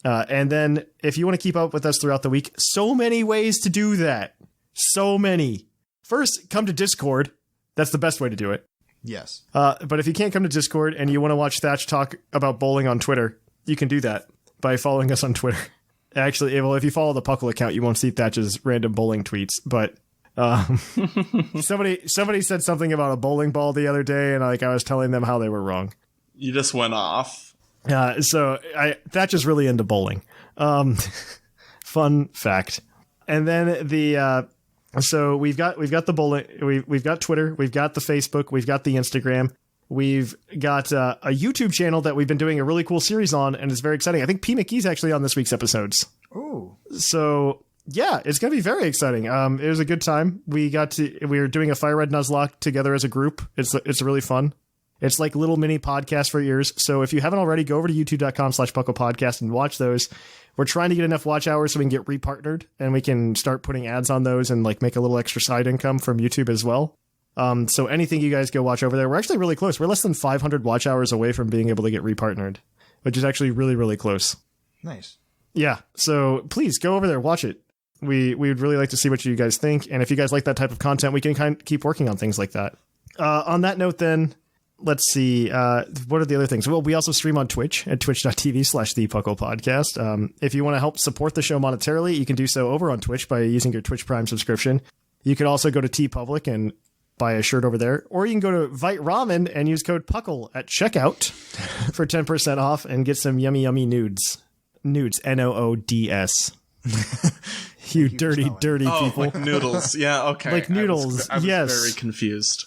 And then if you want to keep up with us throughout the week, so many ways to do that. So many. First, come to Discord. That's the best way to do it. Yes. But if you can't come to Discord and you want to watch Thatch talk about bowling on Twitter, you can do that by following us on Twitter. Actually, well, if you follow the Puckle account, you won't see Thatch's random bowling tweets. But somebody said something about a bowling ball the other day, and I was telling them how they were wrong. You just went off. So Thatch is really into bowling. Fun fact. And then so we've got the bowling. We've got Twitter. We've got the Facebook. We've got the Instagram. We've got a YouTube channel that we've been doing a really cool series on, and it's very exciting. I think P. McGee's actually on this week's episodes. Ooh. So yeah, it's going to be very exciting. It was a good time. We were doing a Fire Red Nuzlocke together as a group. It's really fun. It's like little mini podcasts for ears. So if you haven't already, go over to youtube.com/puclpodcast and watch those. We're trying to get enough watch hours so we can get repartnered and we can start putting ads on those and make a little extra side income from YouTube as well. So anything you guys go watch over there, we're actually really close. We're less than 500 watch hours away from being able to get repartnered, which is actually really, really close. Nice. Yeah. So please go over there, watch it. We would really like to see what you guys think. And if you guys like that type of content, we can keep working on things like that. On that note, then, let's see. What are the other things? Well, we also stream on Twitch at twitch.tv/thepuclpodcast. If you want to help support the show monetarily, you can do so over on Twitch by using your Twitch Prime subscription. You can also go to TeePublic and buy a shirt over there, or you can go to Vite Ramen and use code PUCKLE at checkout for 10% off and get some yummy, yummy nudes. Nudes, Noods. You dirty people. Like noodles. Yeah, okay. Like noodles, I was yes. very confused.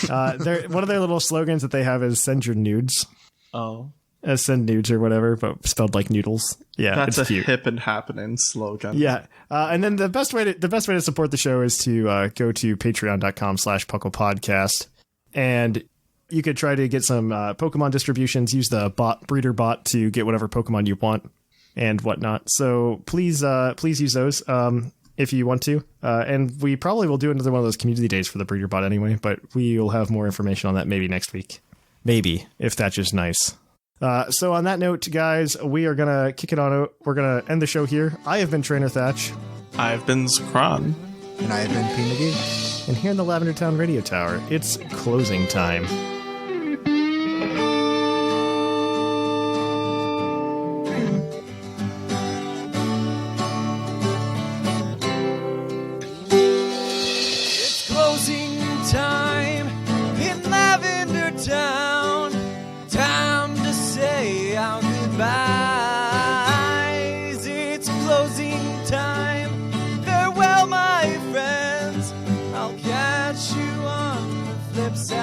One of their little slogans that they have is "Send your nudes." Oh, send nudes or whatever, but spelled like noodles. Yeah, that's it's a cute. hip and happening slogan. Yeah, and then the best way to support the show is to go to patreon.com/puclpodcast, and you could try to get some Pokemon distributions. Use the breeder bot to get whatever Pokemon you want and whatnot. So please use those. If you want to. And we probably will do another one of those community days for the breeder bot anyway, but we'll have more information on that maybe next week. Maybe, if that's just nice. So on that note, guys, we are going to kick it on out. We're going to end the show here. I have been Trainer Thatch. I have been Zcron. And I have been P. McGee. And here in the Lavender Town Radio Tower, it's closing time. Time in Lavender Town. Time to say our goodbyes. It's closing time. Farewell, my friends. I'll catch you on the flip side.